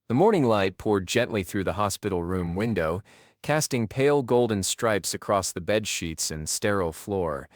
The morning light poured gently through the hospital room window, casting pale golden stripes across the bedsheets and sterile floor.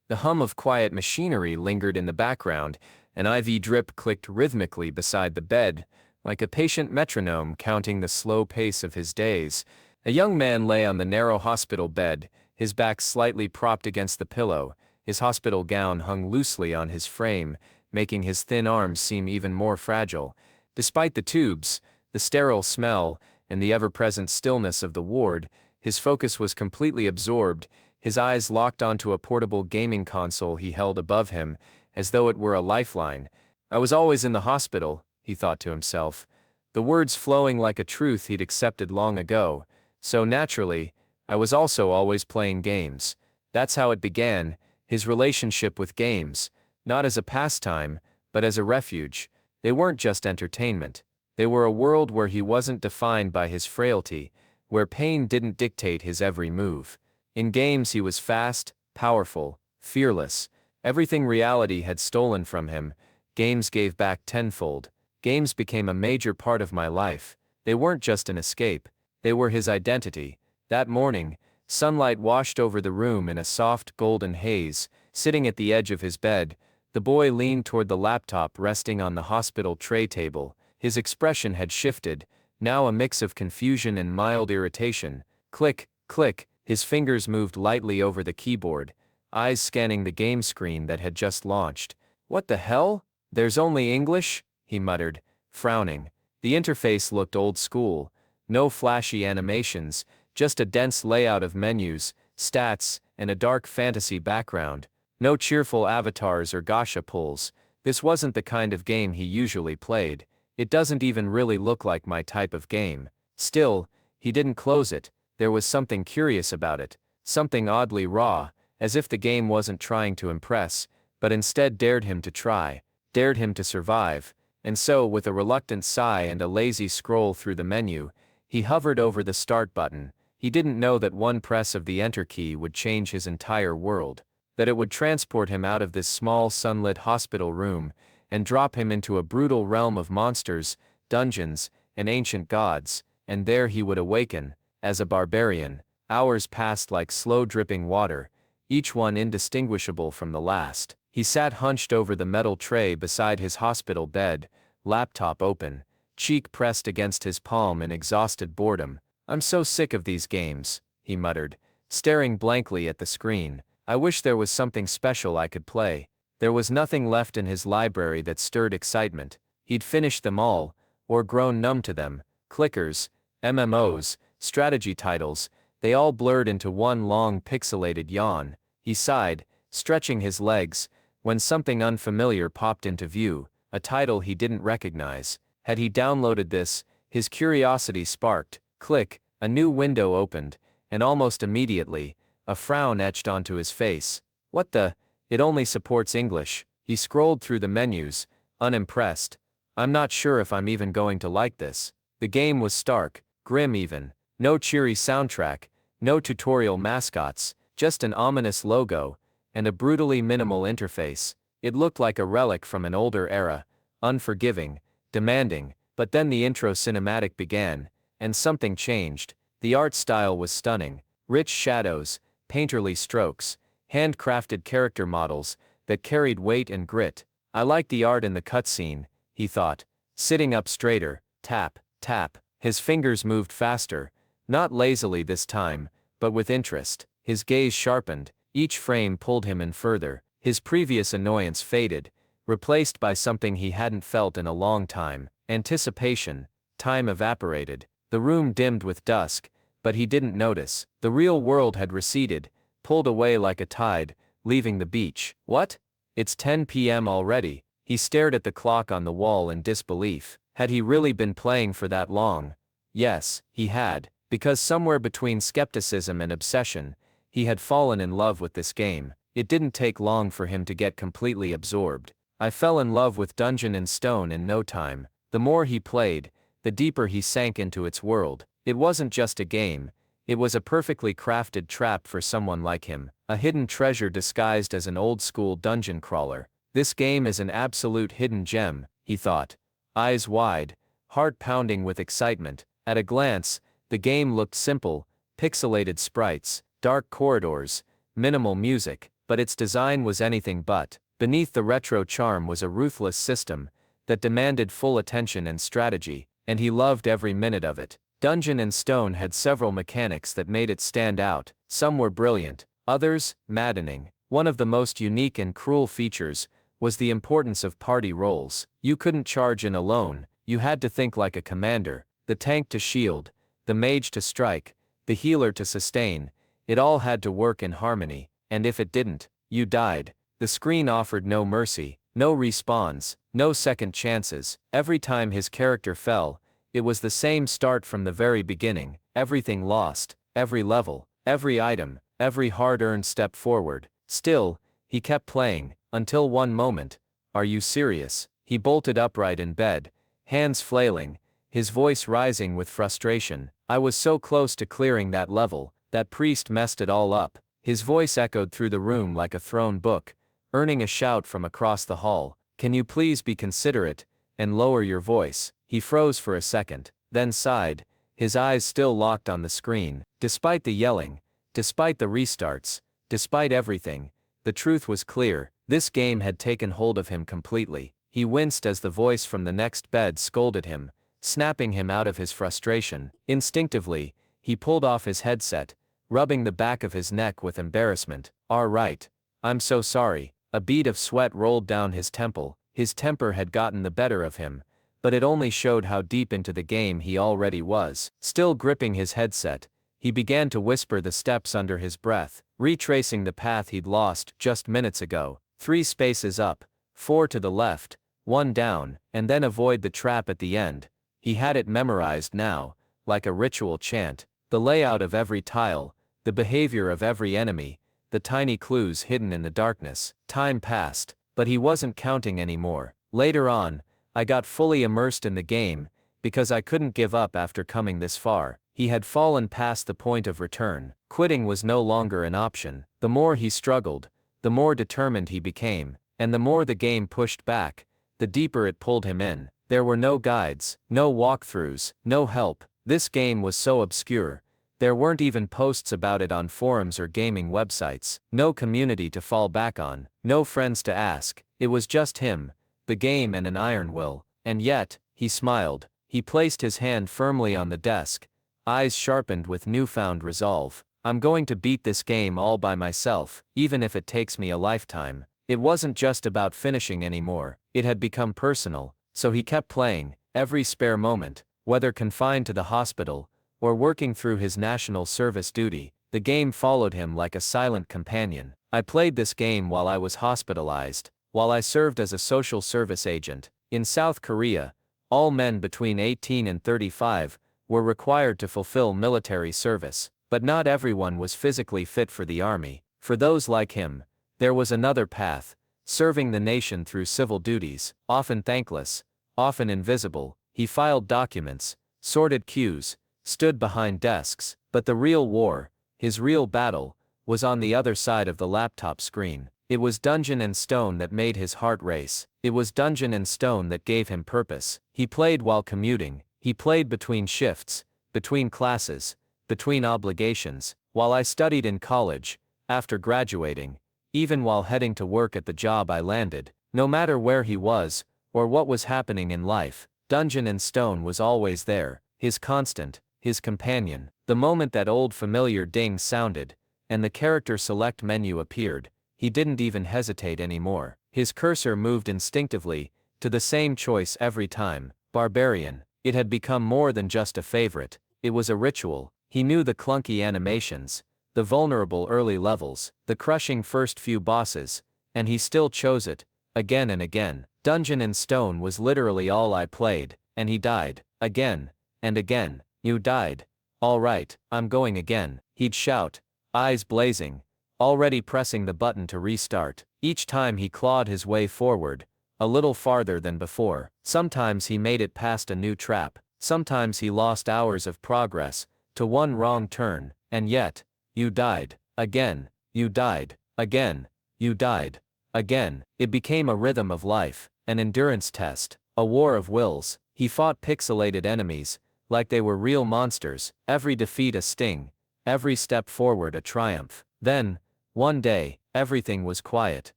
The hum of quiet machinery lingered in the background, an IV drip clicked rhythmically beside the bed, like a patient metronome counting the slow pace of his days. A young man lay on the narrow hospital bed, his back slightly propped against the pillow. His hospital gown hung loosely on his frame, making his thin arms seem even more fragile. Despite the tubes, the sterile smell, and the ever-present stillness of the ward, his focus was completely absorbed, his eyes locked onto a portable gaming console he held above him, as though it were a lifeline. I was always in the hospital, he thought to himself, the words flowing like a truth he'd accepted long ago. So naturally, I was also always playing games. That's how it began, his relationship with games, not as a pastime, but as a refuge. They weren't just entertainment. They were a world where he wasn't defined by his frailty, where pain didn't dictate his every move. In games he was fast, powerful, fearless. Everything reality had stolen from him, games gave back tenfold. Games became a major part of my life. They weren't just an escape, they were his identity. That morning, sunlight washed over the room in a soft golden haze. Sitting at the edge of his bed, the boy leaned toward the laptop resting on the hospital tray table. His expression had shifted, now a mix of confusion and mild irritation. Click, click, his fingers moved lightly over the keyboard, eyes scanning the game screen that had just launched. What the hell? There's only English? He muttered, frowning. The interface looked old school, no flashy animations, just a dense layout of menus, stats, and a dark fantasy background. No cheerful avatars or gacha pulls. This wasn't the kind of game he usually played. It doesn't even really look like my type of game. Still, he didn't close it. There was something curious about it, something oddly raw, as if the game wasn't trying to impress, but instead dared him to try, dared him to survive. And so, with a reluctant sigh and a lazy scroll through the menu, he hovered over the start button. He didn't know that one press of the enter key would change his entire world, that it would transport him out of this small sunlit hospital room and drop him into a brutal realm of monsters, dungeons, and ancient gods, and there he would awaken, as a barbarian. Hours passed like slow-dripping water, each one indistinguishable from the last. He sat hunched over the metal tray beside his hospital bed, laptop open, cheek pressed against his palm in exhausted boredom. I'm so sick of these games, he muttered, staring blankly at the screen. I wish there was something special I could play. There was nothing left in his library that stirred excitement. He'd finished them all, or grown numb to them. Clickers, MMOs, strategy titles, they all blurred into one long pixelated yawn. He sighed, stretching his legs, when something unfamiliar popped into view, a title he didn't recognize. Had he downloaded this? His curiosity sparked. Click, a new window opened, and almost immediately, a frown etched onto his face. What the? It only supports English. He scrolled through the menus, unimpressed. I'm not sure if I'm even going to like this. The game was stark, grim even. No cheery soundtrack, no tutorial mascots, just an ominous logo, and a brutally minimal interface. It looked like a relic from an older era, unforgiving, demanding. But then the intro cinematic began, and something changed. The art style was stunning. Rich shadows, painterly strokes, handcrafted character models that carried weight and grit. I like the art in the cutscene, he thought, sitting up straighter. Tap, tap. His fingers moved faster, not lazily this time, but with interest. His gaze sharpened, each frame pulled him in further. His previous annoyance faded, replaced by something he hadn't felt in a long time. Anticipation. Time evaporated. The room dimmed with dusk, but he didn't notice. The real world had receded, pulled away like a tide, leaving the beach. What? It's 10 p.m. already. He stared at the clock on the wall in disbelief. Had he really been playing for that long? Yes, he had, because somewhere between skepticism and obsession, he had fallen in love with this game. It didn't take long for him to get completely absorbed. I fell in love with Dungeon and Stone in no time. The more he played, the deeper he sank into its world. It wasn't just a game, it was a perfectly crafted trap for someone like him, a hidden treasure disguised as an old-school dungeon crawler. This game is an absolute hidden gem, he thought. Eyes wide, heart pounding with excitement. At a glance, the game looked simple: pixelated sprites, dark corridors, minimal music, but its design was anything but. Beneath the retro charm was a ruthless system that demanded full attention and strategy, and he loved every minute of it. Dungeon and Stone had several mechanics that made it stand out. Some were brilliant, others maddening. One of the most unique and cruel features was the importance of party roles. You couldn't charge in alone, you had to think like a commander: the tank to shield, the mage to strike, the healer to sustain. It all had to work in harmony, and if it didn't, you died. The screen offered no mercy, no respawns, no second chances. Every time his character fell, it was the same start from the very beginning: everything lost, every level, every item, every hard-earned step forward. Still, he kept playing, until one moment. "Are you serious?" He bolted upright in bed, hands flailing, his voice rising with frustration. "I was so close to clearing that level. That priest messed it all up." His voice echoed through the room like a thrown book, earning a shout from across the hall. "Can you please be considerate and lower your voice?" He froze for a second, then sighed, his eyes still locked on the screen. Despite the yelling, despite the restarts, despite everything, the truth was clear: this game had taken hold of him completely. He winced as the voice from the next bed scolded him, snapping him out of his frustration. Instinctively, he pulled off his headset, rubbing the back of his neck with embarrassment. "All right. I'm so sorry." A bead of sweat rolled down his temple. His temper had gotten the better of him, but it only showed how deep into the game he already was. Still gripping his headset, he began to whisper the steps under his breath, retracing the path he'd lost just minutes ago. 3 spaces up, 4 to the left, 1 down, and then avoid the trap at the end. He had it memorized now, like a ritual chant: the layout of every tile, the behavior of every enemy, the tiny clues hidden in the darkness. Time passed, but he wasn't counting anymore. Later on, I got fully immersed in the game, because I couldn't give up after coming this far. He had fallen past the point of return. Quitting was no longer an option. The more he struggled, the more determined he became, and the more the game pushed back, the deeper it pulled him in. There were no guides, no walkthroughs, no help. This game was so obscure. There weren't even posts about it on forums or gaming websites. No community to fall back on, no friends to ask. It was just him, the game, and an iron will. And yet, he smiled. He placed his hand firmly on the desk, eyes sharpened with newfound resolve. "I'm going to beat this game all by myself, even if it takes me a lifetime." It wasn't just about finishing anymore. It had become personal, so he kept playing, every spare moment, whether confined to the hospital or working through his national service duty. The game followed him like a silent companion. I played this game while I was hospitalized, while I served as a social service agent. In South Korea, all men between 18 and 35 were required to fulfill military service, but not everyone was physically fit for the army. For those like him, there was another path: serving the nation through civil duties, often thankless, often invisible. He filed documents, sorted queues, stood behind desks, but the real war, his real battle, was on the other side of the laptop screen. It was Dungeon and Stone that made his heart race. It was Dungeon and Stone that gave him purpose. He played while commuting, he played between shifts, between classes, between obligations, while I studied in college, after graduating, even while heading to work at the job I landed. No matter where he was, or what was happening in life, Dungeon and Stone was always there, his constant, his companion. The moment that old familiar ding sounded, and the character select menu appeared, he didn't even hesitate anymore. His cursor moved instinctively to the same choice every time: Barbarian. It had become more than just a favorite, it was a ritual. He knew the clunky animations, the vulnerable early levels, the crushing first few bosses, and he still chose it, again and again. Dungeon and Stone was literally all I played, and he died, again, and again. "You died. All right, I'm going again," he'd shout, eyes blazing, already pressing the button to restart. Each time he clawed his way forward, a little farther than before. Sometimes he made it past a new trap, sometimes he lost hours of progress to one wrong turn, and yet, "You died. Again. You died. Again. You died. Again." It became a rhythm of life, an endurance test, a war of wills. He fought pixelated enemies, like they were real monsters, every defeat a sting, every step forward a triumph. Then, one day, everything was quiet.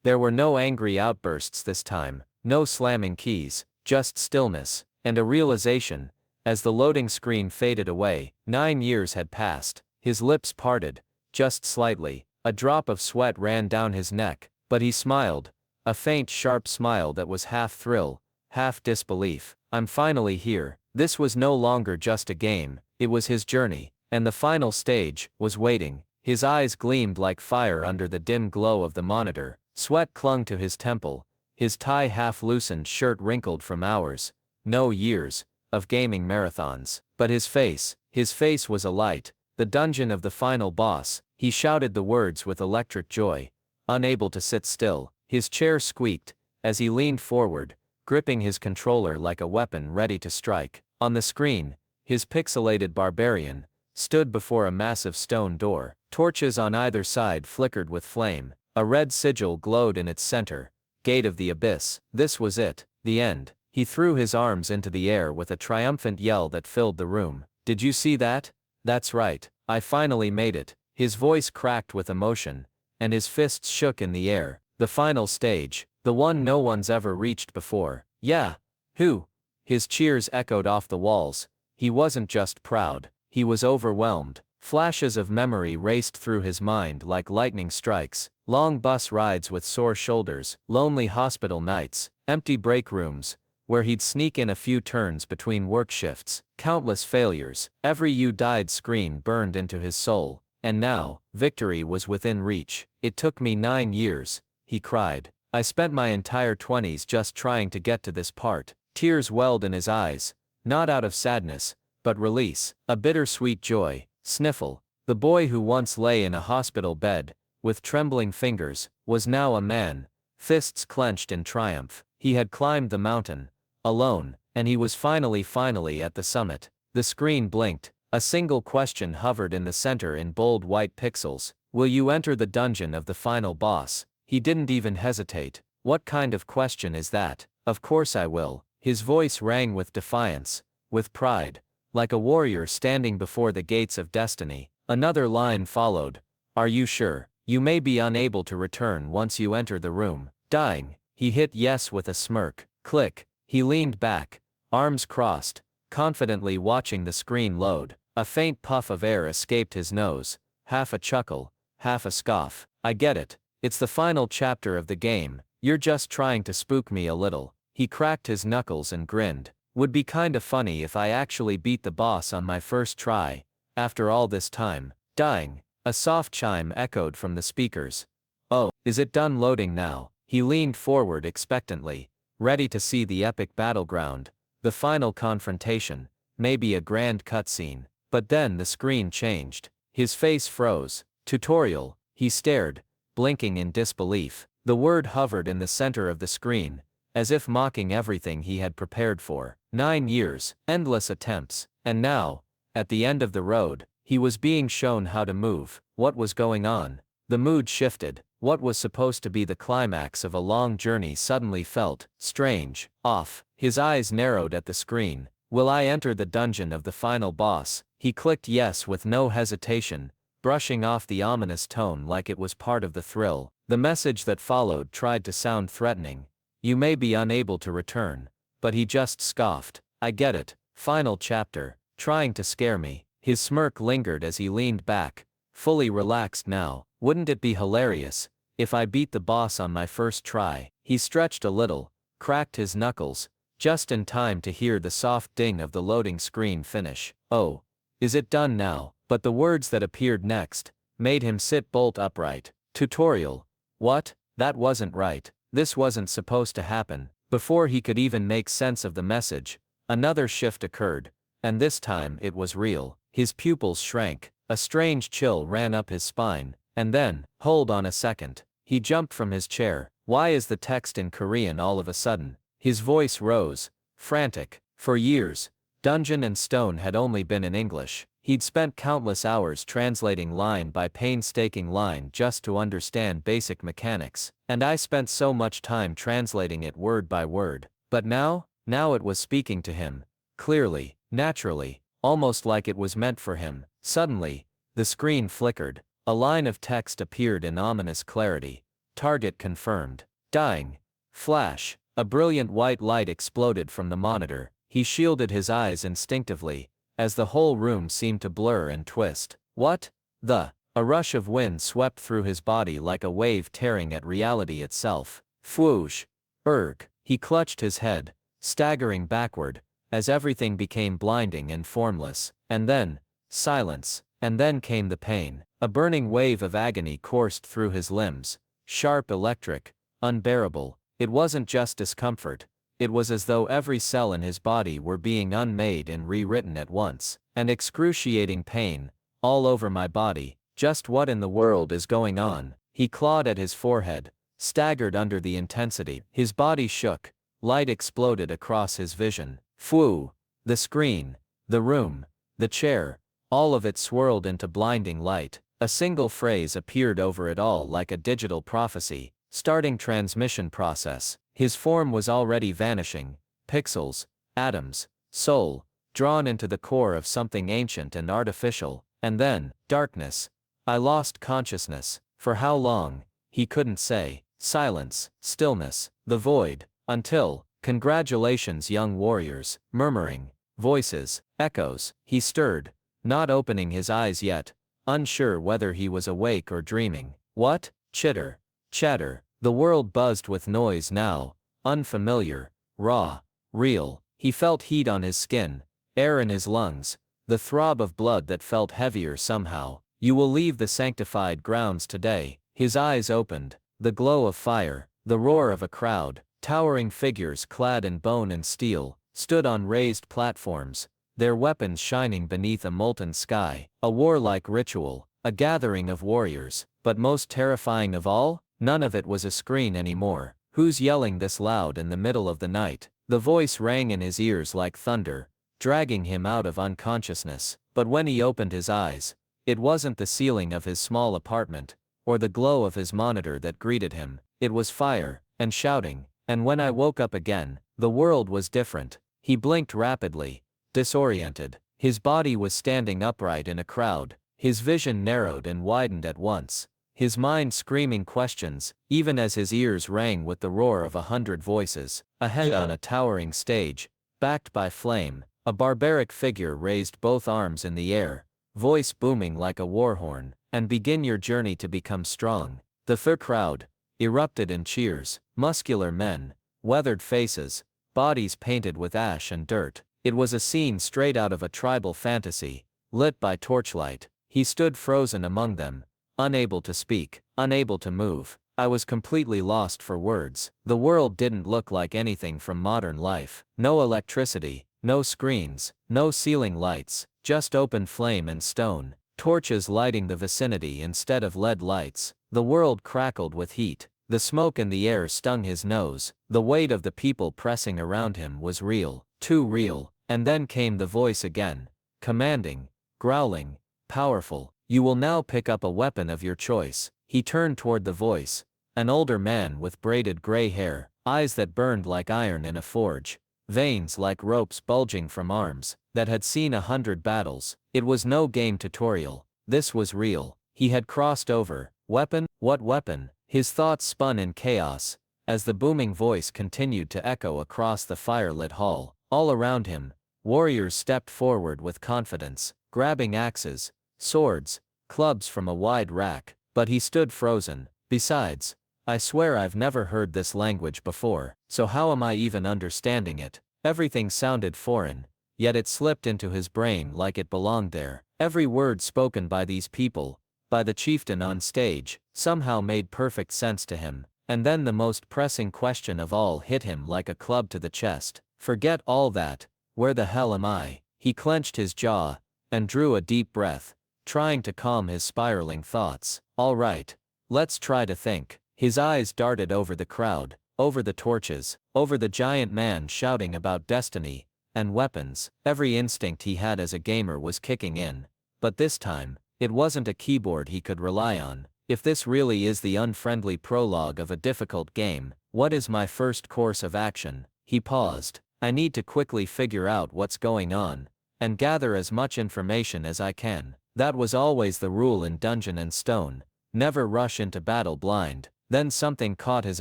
There were no angry outbursts this time, no slamming keys, just stillness, and a realization. As the loading screen faded away, 9 years had passed. His lips parted, just slightly, a drop of sweat ran down his neck, but he smiled, a faint sharp smile that was half thrill, half disbelief. I'm finally here. This was no longer just a game, it was his journey, and the final stage was waiting. His eyes gleamed like fire under the dim glow of the monitor, sweat clung to his temple, his tie half-loosened shirt wrinkled from hours, no years, of gaming marathons. But his face was alight, the dungeon of the final boss. He shouted the words with electric joy, unable to sit still. His chair squeaked, as he leaned forward, gripping his controller like a weapon ready to strike. On the screen, his pixelated barbarian stood before a massive stone door. Torches on either side flickered with flame. A red sigil glowed in its center. Gate of the Abyss. This was it, the end. He threw his arms into the air with a triumphant yell that filled the room. Did you see that? That's right, I finally made it. His voice cracked with emotion, and his fists shook in the air. The final stage, the one no one's ever reached before. Yeah. Who? His cheers echoed off the walls. He wasn't just proud, he was overwhelmed. Flashes of memory raced through his mind like lightning strikes. Long bus rides with sore shoulders, lonely hospital nights, empty break rooms, where he'd sneak in a few turns between work shifts, countless failures. Every "you died" scream burned into his soul. And now, victory was within reach. It took me 9 years, he cried. I spent my entire 20s just trying to get to this part. Tears welled in his eyes, not out of sadness, but release, a bittersweet joy. Sniffle. The boy who once lay in a hospital bed, with trembling fingers, was now a man, fists clenched in triumph. He had climbed the mountain, alone, and he was finally at the summit. The screen blinked. A single question hovered in the center in bold white pixels. Will you enter the dungeon of the final boss? He didn't even hesitate. What kind of question is that? Of course I will. His voice rang with defiance, with pride, like a warrior standing before the gates of destiny. Another line followed. Are you sure? You may be unable to return once you enter the room. Dying. He hit yes with a smirk. Click. He leaned back, arms crossed, confidently watching the screen load. A faint puff of air escaped his nose, half a chuckle, half a scoff. I get it. It's the final chapter of the game. You're just trying to spook me a little. He cracked his knuckles and grinned. Would be kinda funny if I actually beat the boss on my first try, after all this time. Dying. A soft chime echoed from the speakers. Oh, is it done loading now? He leaned forward expectantly, ready to see the epic battleground, the final confrontation, maybe a grand cutscene. But then the screen changed. His face froze. Tutorial. He stared, blinking in disbelief. The word hovered in the center of the screen, as if mocking everything he had prepared for. 9 years, endless attempts, and now, at the end of the road, he was being shown how to move. What was going on? The mood shifted. What was supposed to be the climax of a long journey suddenly felt strange, off. His eyes narrowed at the screen. Will I enter the dungeon of the final boss? He clicked yes with no hesitation, brushing off the ominous tone like it was part of the thrill. The message that followed tried to sound threatening. You may be unable to return. But he just scoffed. I get it. Final chapter. Trying to scare me. His smirk lingered as he leaned back, fully relaxed now. Wouldn't it be hilarious if I beat the boss on my first try? He stretched a little, cracked his knuckles, just in time to hear the soft ding of the loading screen finish. Oh, is it done now? But the words that appeared next made him sit bolt upright. Tutorial. What? That wasn't right. This wasn't supposed to happen. Before he could even make sense of the message, another shift occurred, and this time it was real. His pupils shrank, a strange chill ran up his spine, and then, hold on a second. He jumped from his chair. Why is the text in Korean all of a sudden? His voice rose, frantic. For years, Dungeon and Stone had only been in English. He'd spent countless hours translating line by painstaking line just to understand basic mechanics, and I spent so much time translating it word by word. But now, Now it was speaking to him. Clearly, naturally, almost like it was meant for him. Suddenly, the screen flickered. A line of text appeared in ominous clarity. Target confirmed. Dying. Flash. A brilliant white light exploded from the monitor. He shielded his eyes instinctively, as the whole room seemed to blur and twist. What? A rush of wind swept through his body like a wave tearing at reality itself. Whoosh. Erg. He clutched his head, staggering backward, as everything became blinding and formless. And then, silence. And then came the pain. A burning wave of agony coursed through his limbs. Sharp, electric, unbearable. It wasn't just discomfort. It was as though every cell in his body were being unmade and rewritten at once. And excruciating pain, all over my body. Just what in the world is going on? He clawed at his forehead, staggered under the intensity. His body shook. Light exploded across his vision. Phew! The screen, the room, the chair, all of it swirled into blinding light. A single phrase appeared over it all like a digital prophecy. Starting transmission process. His form was already vanishing. Pixels, atoms, soul, drawn into the core of something ancient and artificial. And then, darkness. I lost consciousness. For how long? He couldn't say. Silence, stillness, the void, until, congratulations young warriors, murmuring, voices, echoes. He stirred, not opening his eyes yet, unsure whether he was awake or dreaming. What? Chitter. Chatter. The world buzzed with noise now, unfamiliar, raw, real. He felt heat on his skin, air in his lungs, the throb of blood that felt heavier somehow. You will leave the sanctified grounds today. His eyes opened, the glow of fire, the roar of a crowd. Towering figures clad in bone and steel, stood on raised platforms, their weapons shining beneath a molten sky. A warlike ritual, a gathering of warriors. But most terrifying of all, none of it was a screen anymore. Who's yelling this loud in the middle of the night? The voice rang in his ears like thunder, dragging him out of unconsciousness. But when he opened his eyes, it wasn't the ceiling of his small apartment, or the glow of his monitor that greeted him. It was fire, and shouting. And when I woke up again, the world was different. He blinked rapidly, disoriented. His body was standing upright in a crowd, his vision narrowed and widened at once, his mind screaming questions, even as his ears rang with the roar of 100 voices. Ahead on a towering stage, backed by flame, a barbaric figure raised both arms in the air, voice booming like a war horn. And begin your journey to become strong. The crowd erupted in cheers. Muscular men, weathered faces, bodies painted with ash and dirt. It was a scene straight out of a tribal fantasy, lit by torchlight. He stood frozen among them, unable to speak, unable to move. I was completely lost for words. The world didn't look like anything from modern life. No electricity, no screens, no ceiling lights, just open flame and stone, torches lighting the vicinity instead of LED lights. The world crackled with heat. The smoke in the air stung his nose. The weight of the people pressing around him was real, too real. And then came the voice again, commanding, growling, powerful. You will now pick up a weapon of your choice. He turned toward the voice, an older man with braided gray hair, eyes that burned like iron in a forge, veins like ropes bulging from arms that had seen 100 battles. It was no game tutorial. This was real. He had crossed over. Weapon? What weapon? His thoughts spun in chaos, as the booming voice continued to echo across the firelit hall. All around him, warriors stepped forward with confidence, grabbing axes, swords, clubs from a wide rack. But he stood frozen. Besides, I swear I've never heard this language before, so how am I even understanding it? Everything sounded foreign, yet it slipped into his brain like it belonged there. Every word spoken by these people, by the chieftain on stage, somehow made perfect sense to him. And then the most pressing question of all hit him like a club to the chest. Forget all that. Where the hell am I? He clenched his jaw, and drew a deep breath, trying to calm his spiraling thoughts. All right, let's try to think. His eyes darted over the crowd, over the torches, over the giant man shouting about destiny and weapons. Every instinct he had as a gamer was kicking in. But this time, it wasn't a keyboard he could rely on. If this really is the unfriendly prologue of a difficult game, what is my first course of action? He paused, I need to quickly figure out what's going on, and gather as much information as I can. That was always the rule in Dungeon and Stone. Never rush into battle blind. Then something caught his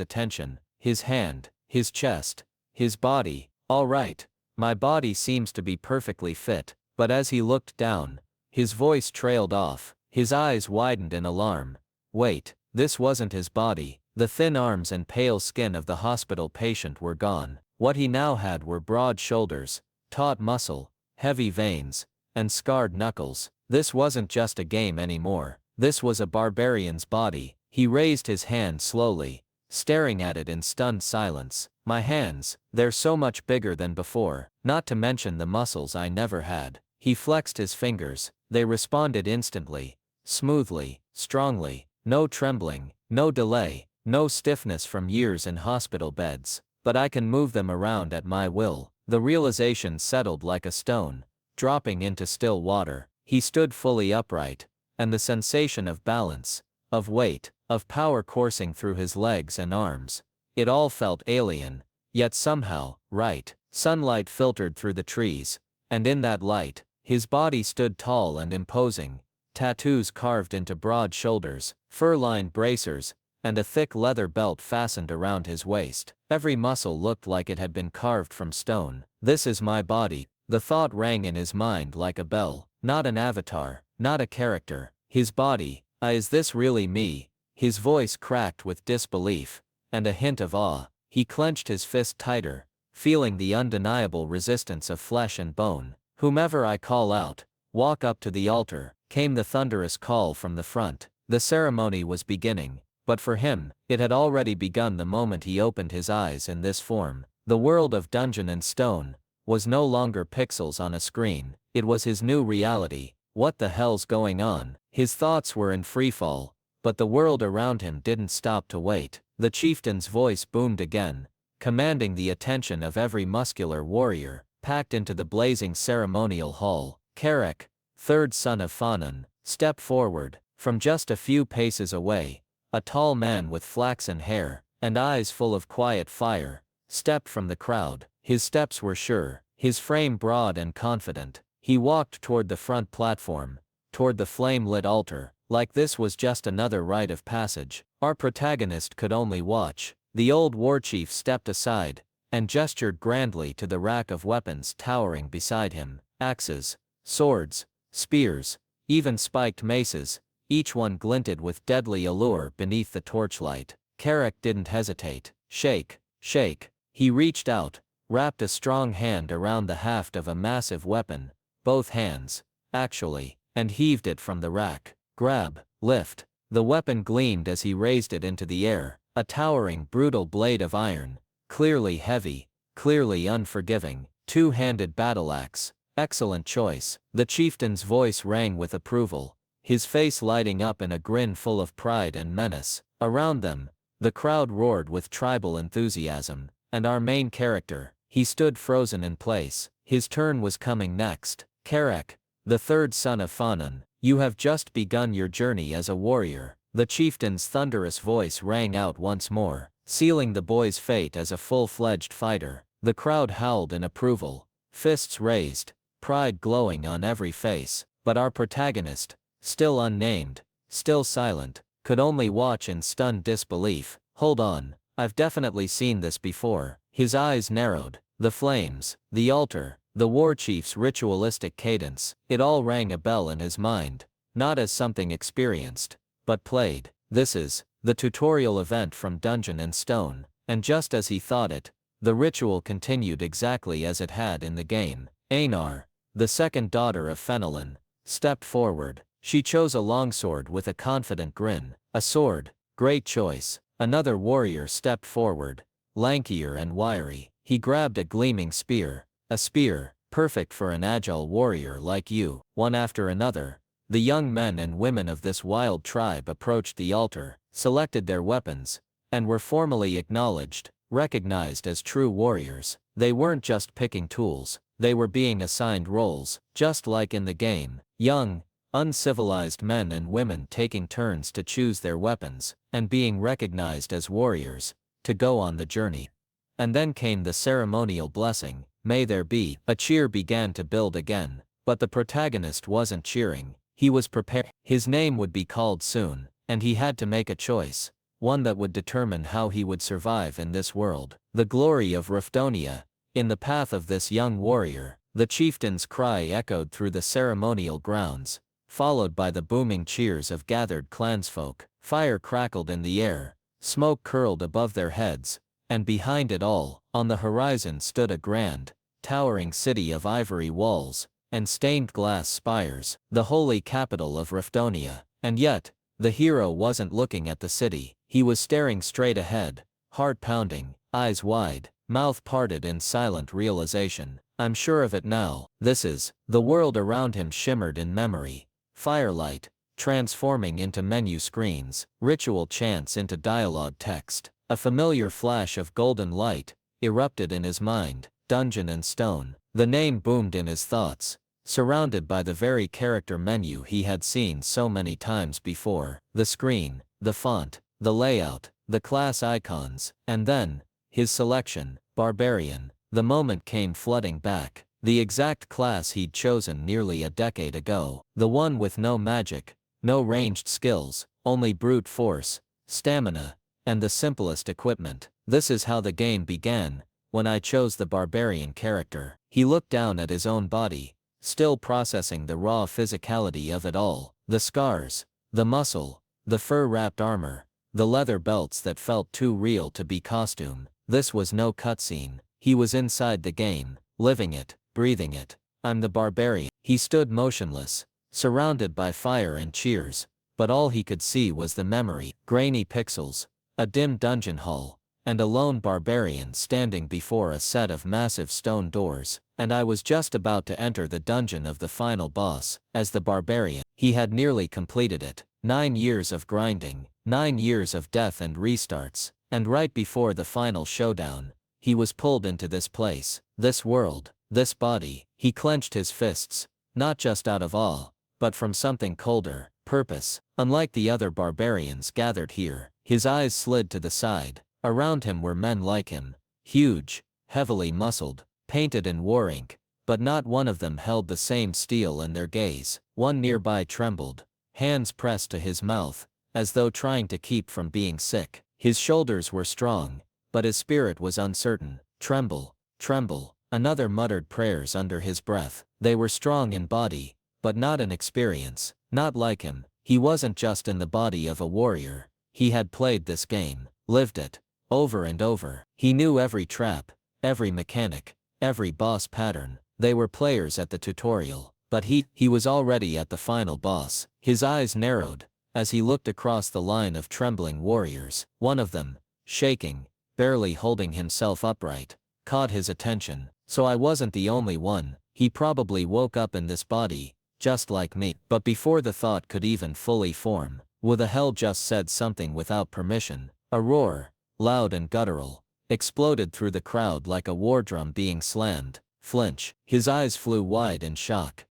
attention. His hand, his chest, his body. All right, my body seems to be perfectly fit, but as he looked down, his voice trailed off, his eyes widened in alarm. Wait, this wasn't his body. The thin arms and pale skin of the hospital patient were gone. What he now had were broad shoulders, taut muscle, heavy veins, and scarred knuckles. This wasn't just a game anymore. This was a barbarian's body. He raised his hand slowly, staring at it in stunned silence. My hands, they're so much bigger than before, not to mention the muscles I never had. He flexed his fingers. They responded instantly, smoothly, strongly. No trembling, no delay, no stiffness from years in hospital beds. But I can move them around at my will. The realization settled like a stone, dropping into still water. He stood fully upright, and the sensation of balance, of weight, of power coursing through his legs and arms. It all felt alien, yet somehow, right. Sunlight filtered through the trees, and in that light, his body stood tall and imposing. Tattoos carved into broad shoulders, fur-lined bracers, and a thick leather belt fastened around his waist. Every muscle looked like it had been carved from stone. This is my body. The thought rang in his mind like a bell. Not an avatar, not a character. His body. Is this really me? His voice cracked with disbelief, and a hint of awe. He clenched his fist tighter, feeling the undeniable resistance of flesh and bone. Whomever I call out, walk up to the altar, came the thunderous call from the front. The ceremony was beginning. But for him, it had already begun the moment he opened his eyes in this form. The world of Dungeon and Stone was no longer pixels on a screen. It was his new reality. What the hell's going on? His thoughts were in freefall, but the world around him didn't stop to wait. The chieftain's voice boomed again, commanding the attention of every muscular warrior, packed into the blazing ceremonial hall. Carrick, third son of Fanon, stepped forward. From just a few paces away, a tall man with flaxen hair, and eyes full of quiet fire, stepped from the crowd. His steps were sure, his frame broad and confident. He walked toward the front platform, toward the flame-lit altar, like this was just another rite of passage. Our protagonist could only watch. The old warchief stepped aside, and gestured grandly to the rack of weapons towering beside him. Axes, swords, spears, even spiked maces, each one glinted with deadly allure beneath the torchlight. Carrick didn't hesitate. Shake, shake. He reached out, wrapped a strong hand around the haft of a massive weapon, both hands, actually, and heaved it from the rack. Grab, lift. The weapon gleamed as he raised it into the air, a towering, brutal blade of iron, clearly heavy, clearly unforgiving. Two-handed battle axe. Excellent choice. The chieftain's voice rang with approval, his face lighting up in a grin full of pride and menace. Around them, the crowd roared with tribal enthusiasm, and our main character, he stood frozen in place. His turn was coming next. Carrick, the third son of Fanon, you have just begun your journey as a warrior. The chieftain's thunderous voice rang out once more, sealing the boy's fate as a full-fledged fighter. The crowd howled in approval, fists raised, pride glowing on every face, but our protagonist, still unnamed, still silent, could only watch in stunned disbelief. Hold on, I've definitely seen this before. His eyes narrowed. The flames, the altar, the warchief's ritualistic cadence, it all rang a bell in his mind, not as something experienced, but played. This is the tutorial event from Dungeon and Stone, and just as he thought it, the ritual continued exactly as it had in the game. Einar, the second daughter of Fenelon, stepped forward. She chose a longsword with a confident grin. A sword, great choice. Another warrior stepped forward, lankier and wiry. He grabbed a gleaming spear. A spear, perfect for an agile warrior like you. One after another, the young men and women of this wild tribe approached the altar, selected their weapons, and were formally acknowledged, recognized as true warriors. They weren't just picking tools, they were being assigned roles, just like in the game. Young, uncivilized men and women taking turns to choose their weapons, and being recognized as warriors, to go on the journey. And then came the ceremonial blessing, "May there be." A cheer began to build again. But the protagonist wasn't cheering, he was prepared. His name would be called soon, and he had to make a choice, one that would determine how he would survive in this world. The glory of Riftonia, in the path of this young warrior. The chieftain's cry echoed through the ceremonial grounds, followed by the booming cheers of gathered clansfolk. Fire crackled in the air, smoke curled above their heads, and behind it all, on the horizon stood a grand, towering city of ivory walls and stained glass spires, the holy capital of Riftonia. And yet, the hero wasn't looking at the city. He was staring straight ahead, heart pounding, eyes wide, mouth parted in silent realization. I'm sure of it now. This is. The world around him shimmered in memory. Firelight, transforming into menu screens, ritual chants into dialogue text. A familiar flash of golden light erupted in his mind. Dungeon and Stone. The name boomed in his thoughts, surrounded by the very character menu he had seen so many times before. The screen, the font, the layout, the class icons, and then, his selection, Barbarian. The moment came flooding back. The exact class he'd chosen nearly a decade ago. The one with no magic, no ranged skills, only brute force, stamina, and the simplest equipment. This is how the game began, when I chose the Barbarian character. He looked down at his own body, still processing the raw physicality of it all. The scars, the muscle, the fur-wrapped armor, the leather belts that felt too real to be costume. This was no cutscene. He was inside the game, living it, breathing it. I'm the Barbarian. He stood motionless, surrounded by fire and cheers, but all he could see was the memory. Grainy pixels, a dim dungeon hall, and a lone barbarian standing before a set of massive stone doors. And I was just about to enter the dungeon of the final boss. As the Barbarian, he had nearly completed it. 9 years of grinding, 9 years of death and restarts, and right before the final showdown, he was pulled into this place, this world, this body. He clenched his fists, not just out of awe, but from something colder, purpose. Unlike the other barbarians gathered here, his eyes slid to the side. Around him were men like him, huge, heavily muscled, painted in war ink, but not one of them held the same steel in their gaze. One nearby trembled, hands pressed to his mouth, as though trying to keep from being sick. His shoulders were strong, but his spirit was uncertain. Tremble, tremble. Another muttered prayers under his breath. They were strong in body, but not in experience. Not like him. He wasn't just in the body of a warrior. He had played this game, lived it, over and over. He knew every trap, every mechanic, every boss pattern. They were players at the tutorial, but he was already at the final boss. His eyes narrowed as he looked across the line of trembling warriors. One of them, shaking, barely holding himself upright, caught his attention. So I wasn't the only one. He probably woke up in this body, just like me. But before the thought could even fully form, Who the hell just said something without permission? A roar, loud and guttural, exploded through the crowd like a war drum being slammed. Flinch. His eyes flew wide in shock.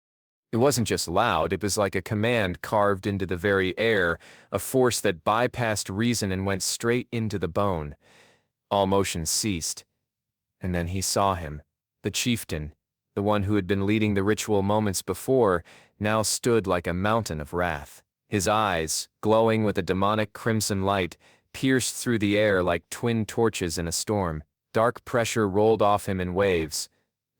It wasn't just loud, it was like a command carved into the very air, a force that bypassed reason and went straight into the bone. All motion ceased. And then he saw him. The chieftain, the one who had been leading the ritual moments before, now stood like a mountain of wrath. His eyes, glowing with a demonic crimson light, pierced through the air like twin torches in a storm. Dark pressure rolled off him in waves.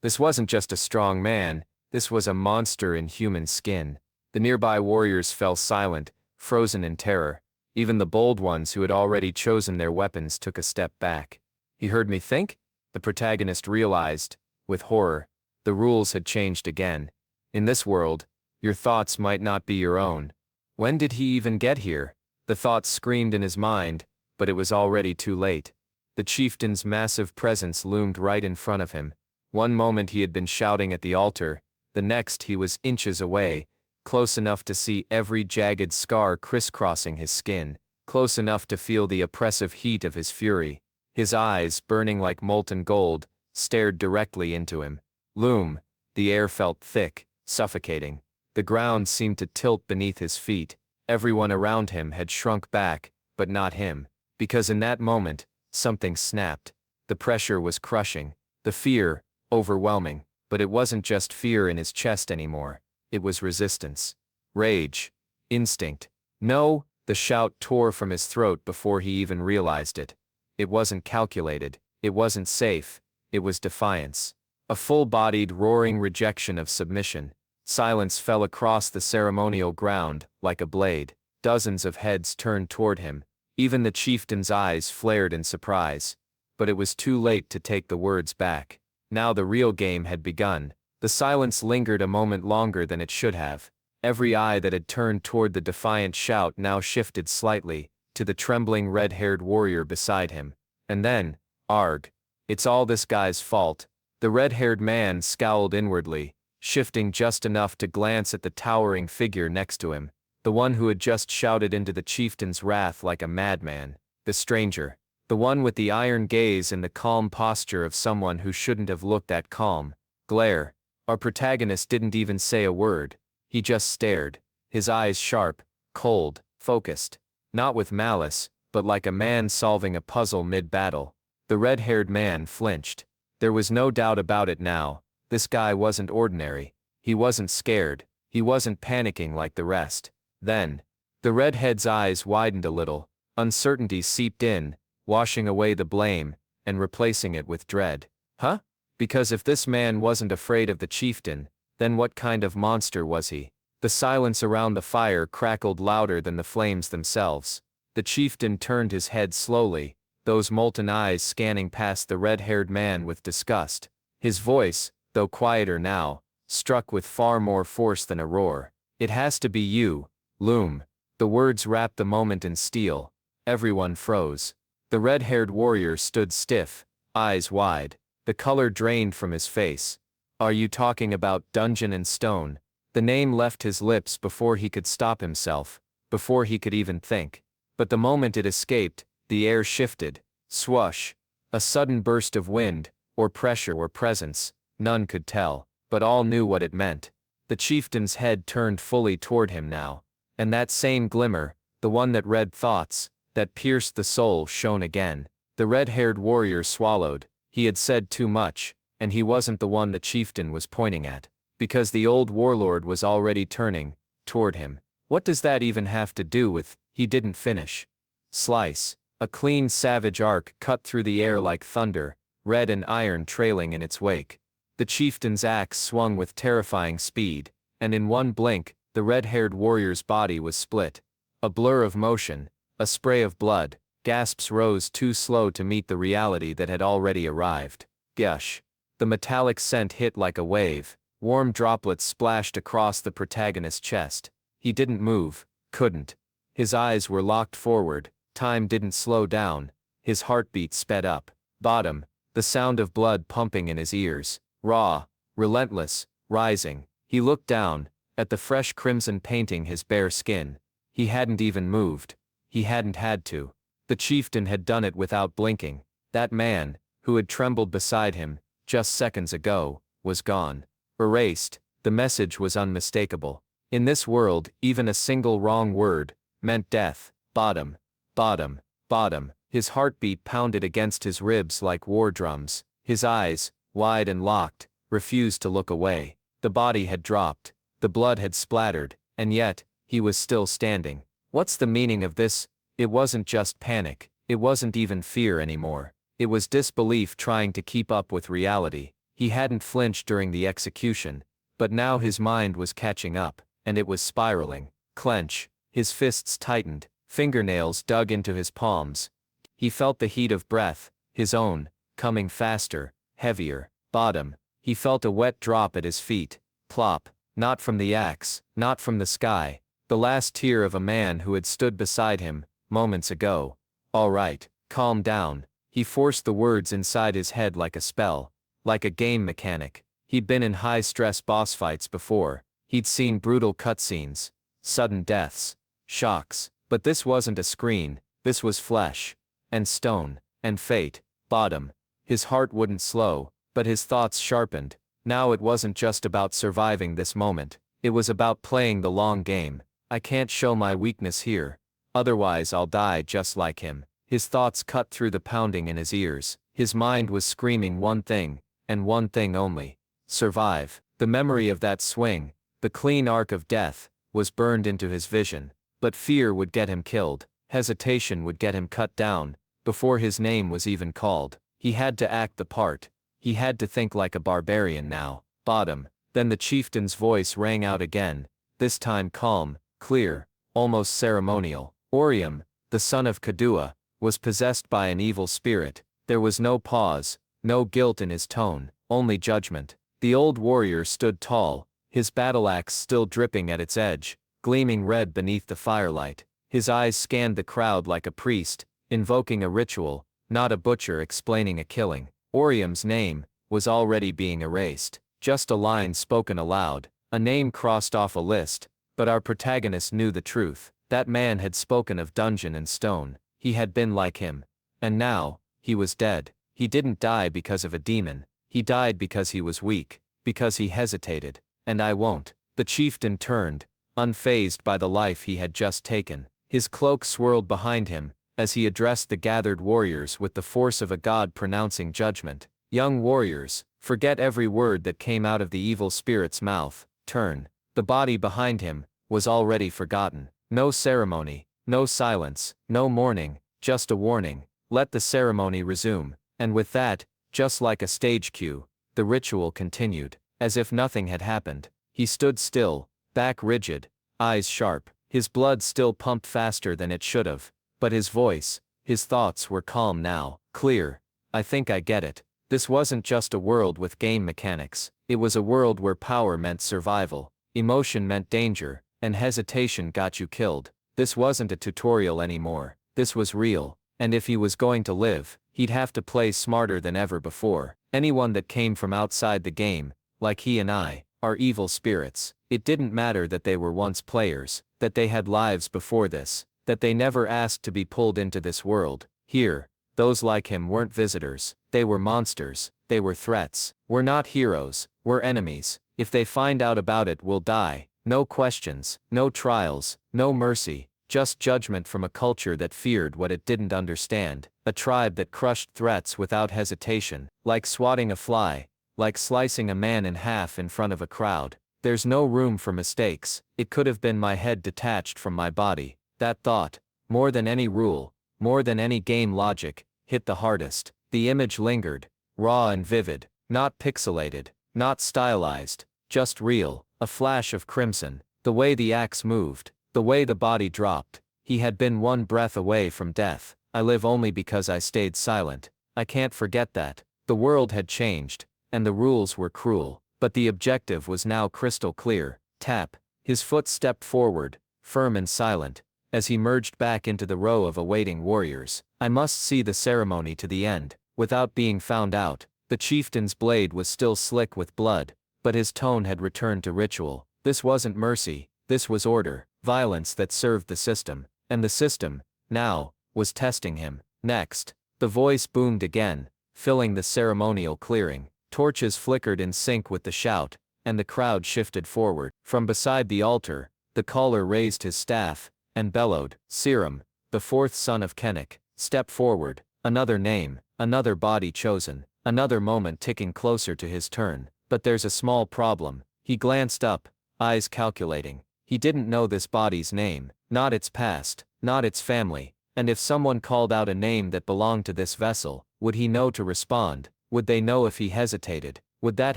This wasn't just a strong man, this was a monster in human skin. The nearby warriors fell silent, frozen in terror. Even the bold ones who had already chosen their weapons took a step back. He heard me think? The protagonist realized, with horror, the rules had changed again. In this world, your thoughts might not be your own. When did he even get here? The thought screamed in his mind, but it was already too late. The chieftain's massive presence loomed right in front of him. One moment he had been shouting at the altar, the next he was inches away, close enough to see every jagged scar crisscrossing his skin, close enough to feel the oppressive heat of his fury. His eyes, burning like molten gold, stared directly into him. Loom. The air felt thick, suffocating. The ground seemed to tilt beneath his feet. Everyone around him had shrunk back, but not him. Because in that moment, something snapped. The pressure was crushing. The fear, overwhelming. But it wasn't just fear in his chest anymore. It was resistance. Rage. Instinct. No, the shout tore from his throat before he even realized it. It wasn't calculated. It wasn't safe. It was defiance. A full-bodied, roaring rejection of submission. Silence fell across the ceremonial ground, like a blade. Dozens of heads turned toward him. Even the chieftain's eyes flared in surprise. But it was too late to take the words back. Now the real game had begun. The silence lingered a moment longer than it should have. Every eye that had turned toward the defiant shout now shifted slightly, to the trembling red-haired warrior beside him. And then, arg. It's all this guy's fault. The red-haired man scowled inwardly, shifting just enough to glance at the towering figure next to him, the one who had just shouted into the chieftain's wrath like a madman, the stranger, the one with the iron gaze and the calm posture of someone who shouldn't have looked that calm. Glare. Our protagonist didn't even say a word. He just stared, his eyes sharp, cold, focused, not with malice, but like a man solving a puzzle mid-battle. The red-haired man flinched. There was no doubt about it now. This guy wasn't ordinary. He wasn't scared. He wasn't panicking like the rest. Then, the redhead's eyes widened a little. Uncertainty seeped in, washing away the blame, and replacing it with dread. Huh? Because if this man wasn't afraid of the chieftain, then what kind of monster was he? The silence around the fire crackled louder than the flames themselves. The chieftain turned his head slowly, those molten eyes scanning past the red-haired man with disgust. His voice, though quieter now, struck with far more force than a roar. It has to be you, Loom. The words wrapped the moment in steel. Everyone froze. The red-haired warrior stood stiff, eyes wide. The color drained from his face. Are you talking about Dungeon and Stone? The name left his lips before he could stop himself, before he could even think. But the moment it escaped, the air shifted. Swoosh. A sudden burst of wind, or pressure or presence, none could tell, but all knew what it meant. The chieftain's head turned fully toward him now. And that same glimmer, the one that read thoughts, that pierced the soul, shone again. The red-haired warrior swallowed. He had said too much, and he wasn't the one the chieftain was pointing at. Because the old warlord was already turning toward him. What does that even have to do with? He didn't finish. Slice. A clean savage arc cut through the air like thunder, red and iron trailing in its wake. The chieftain's axe swung with terrifying speed, and in one blink, the red-haired warrior's body was split. A blur of motion, a spray of blood, gasps rose too slow to meet the reality that had already arrived. Gush. The metallic scent hit like a wave. Warm droplets splashed across the protagonist's chest. He didn't move, couldn't. His eyes were locked forward, time didn't slow down, his heartbeat sped up. Bottom, the sound of blood pumping in his ears. Raw, relentless, rising. He looked down, at the fresh crimson painting his bare skin. He hadn't even moved. He hadn't had to. The chieftain had done it without blinking. That man, who had trembled beside him, just seconds ago, was gone. Erased. The message was unmistakable. In this world, even a single wrong word meant death. Bottom. Bottom. Bottom. His heartbeat pounded against his ribs like war drums. His eyes, wide and locked, refused to look away. The body had dropped. The blood had splattered, and yet, he was still standing. What's the meaning of this? It wasn't just panic. It wasn't even fear anymore. It was disbelief trying to keep up with reality. He hadn't flinched during the execution, but now his mind was catching up, and it was spiraling. Clench. His fists tightened, fingernails dug into his palms. He felt the heat of breath, his own, coming faster, heavier. Bottom. He felt a wet drop at his feet. Plop. Not from the axe, not from the sky. The last tear of a man who had stood beside him, moments ago. All right, calm down. He forced the words inside his head like a spell, like a game mechanic. He'd been in high-stress boss fights before. He'd seen brutal cutscenes, sudden deaths, shocks. But this wasn't a screen, this was flesh, and stone, and fate. Bottom. His heart wouldn't slow, but his thoughts sharpened. Now it wasn't just about surviving this moment. It was about playing the long game. I can't show my weakness here. Otherwise I'll die just like him. His thoughts cut through the pounding in his ears. His mind was screaming one thing, and one thing only: survive. The memory of that swing, the clean arc of death, was burned into his vision. But fear would get him killed, hesitation would get him cut down, before his name was even called. He had to act the part. He had to think like a barbarian now. Bottom. Then the chieftain's voice rang out again, this time calm, clear, almost ceremonial. Orium, the son of Kadua, was possessed by an evil spirit. There was no pause, no guilt in his tone, only judgment. The old warrior stood tall, his battle axe still dripping at its edge, gleaming red beneath the firelight. His eyes scanned the crowd like a priest, invoking a ritual, not a butcher explaining a killing. Orium's name was already being erased. Just a line spoken aloud, a name crossed off a list, but our protagonist knew the truth. That man had spoken of Dungeon and Stone. He had been like him. And now, he was dead. He didn't die because of a demon. He died because he was weak, because he hesitated. And I won't. The chieftain turned, unfazed by the life he had just taken. His cloak swirled behind him, as he addressed the gathered warriors with the force of a god pronouncing judgment. Young warriors, forget every word that came out of the evil spirit's mouth. Turn. The body behind him was already forgotten. No ceremony, no silence, no mourning, just a warning. Let the ceremony resume. And with that, just like a stage cue, the ritual continued. As if nothing had happened, he stood still, back rigid, eyes sharp. His blood still pumped faster than it should have, but his voice, his thoughts were calm now, clear. I think I get it. This wasn't just a world with game mechanics. It was a world where power meant survival, emotion meant danger, and hesitation got you killed. This wasn't a tutorial anymore. This was real, and if he was going to live, he'd have to play smarter than ever before. Anyone that came from outside the game, like he and I, are evil spirits. It didn't matter that they were once players, that they had lives before this, that they never asked to be pulled into this world. Here, those like him weren't visitors. They were monsters. They were threats. We're not heroes. We're enemies. If they find out about it, we'll die. No questions, no trials, no mercy, just judgment from a culture that feared what it didn't understand. A tribe that crushed threats without hesitation, like swatting a fly, like slicing a man in half in front of a crowd. There's no room for mistakes. It could have been my head detached from my body. That thought, more than any rule, more than any game logic, hit the hardest. The image lingered, raw and vivid, not pixelated, not stylized, just real. A flash of crimson, the way the axe moved, the way the body dropped. He had been one breath away from death. I live only because I stayed silent. I can't forget that. The world had changed, and the rules were cruel, but the objective was now crystal clear. Tap. His foot stepped forward, firm and silent, as he merged back into the row of awaiting warriors. I must see the ceremony to the end, without being found out. The chieftain's blade was still slick with blood, but his tone had returned to ritual. This wasn't mercy, this was order, violence that served the system, and the system, now, was testing him. Next, the voice boomed again, filling the ceremonial clearing. Torches flickered in sync with the shout, and the crowd shifted forward. From beside the altar, the caller raised his staff, and bellowed, Serum, the fourth son of Kenik, step forward. Another name, another body chosen, another moment ticking closer to his turn. But there's a small problem. He glanced up, eyes calculating. He didn't know this body's name, not its past, not its family, and if someone called out a name that belonged to this vessel, would he know to respond? Would they know if he hesitated? Would that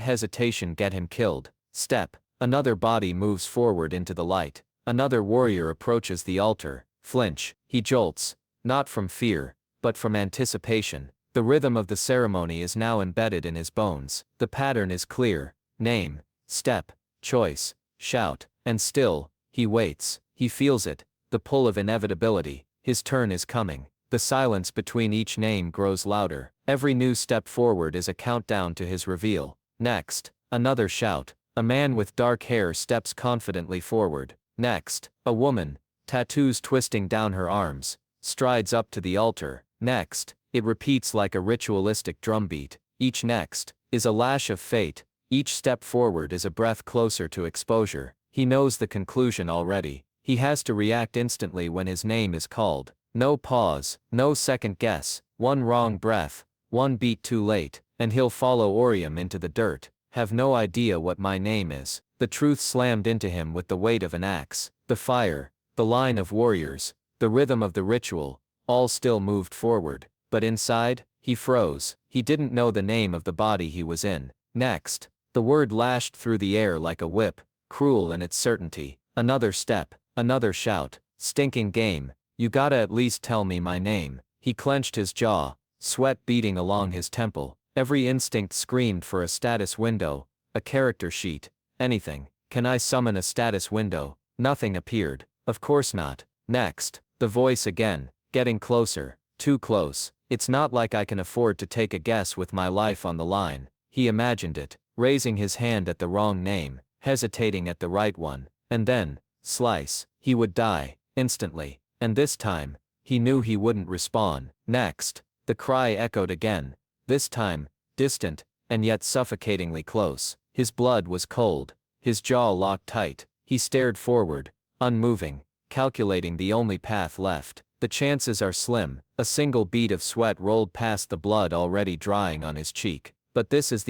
hesitation get him killed? Step. Another body moves forward into the light. Another warrior approaches the altar. Flinch. He jolts, not from fear, but from anticipation. The rhythm of the ceremony is now embedded in his bones. The pattern is clear. Name, step, choice, shout, and still, he waits. He feels it, the pull of inevitability. His turn is coming. The silence between each name grows louder. Every new step forward is a countdown to his reveal. Next, another shout. A man with dark hair steps confidently forward. Next, a woman, tattoos twisting down her arms, strides up to the altar. Next, it repeats like a ritualistic drumbeat. Each next is a lash of fate. Each step forward is a breath closer to exposure. He knows the conclusion already. He has to react instantly when his name is called. No pause, no second guess. One wrong breath, One beat too late, and he'll follow Orium into the dirt, have no idea what my name is. The truth slammed into him with the weight of an axe. The fire, the line of warriors, the rhythm of the ritual, all still moved forward, but inside, he froze. He didn't know the name of the body he was in. Next, the word lashed through the air like a whip, cruel in its certainty. Another step, another shout. Stinking game, you gotta at least tell me my name. He clenched his jaw, sweat beading along his temple. Every instinct screamed for a status window, a character sheet, anything. Can I summon a status window? Nothing appeared. Of course not. Next, the voice again, getting closer, too close. It's not like I can afford to take a guess with my life on the line. He imagined it, raising his hand at the wrong name, hesitating at the right one, and then, slice, he would die, instantly. And this time, he knew he wouldn't respawn. Next, the cry echoed again, this time, distant, and yet suffocatingly close. His blood was cold, his jaw locked tight. He stared forward, unmoving, calculating the only path left. The chances are slim. A single bead of sweat rolled past the blood already drying on his cheek. But this is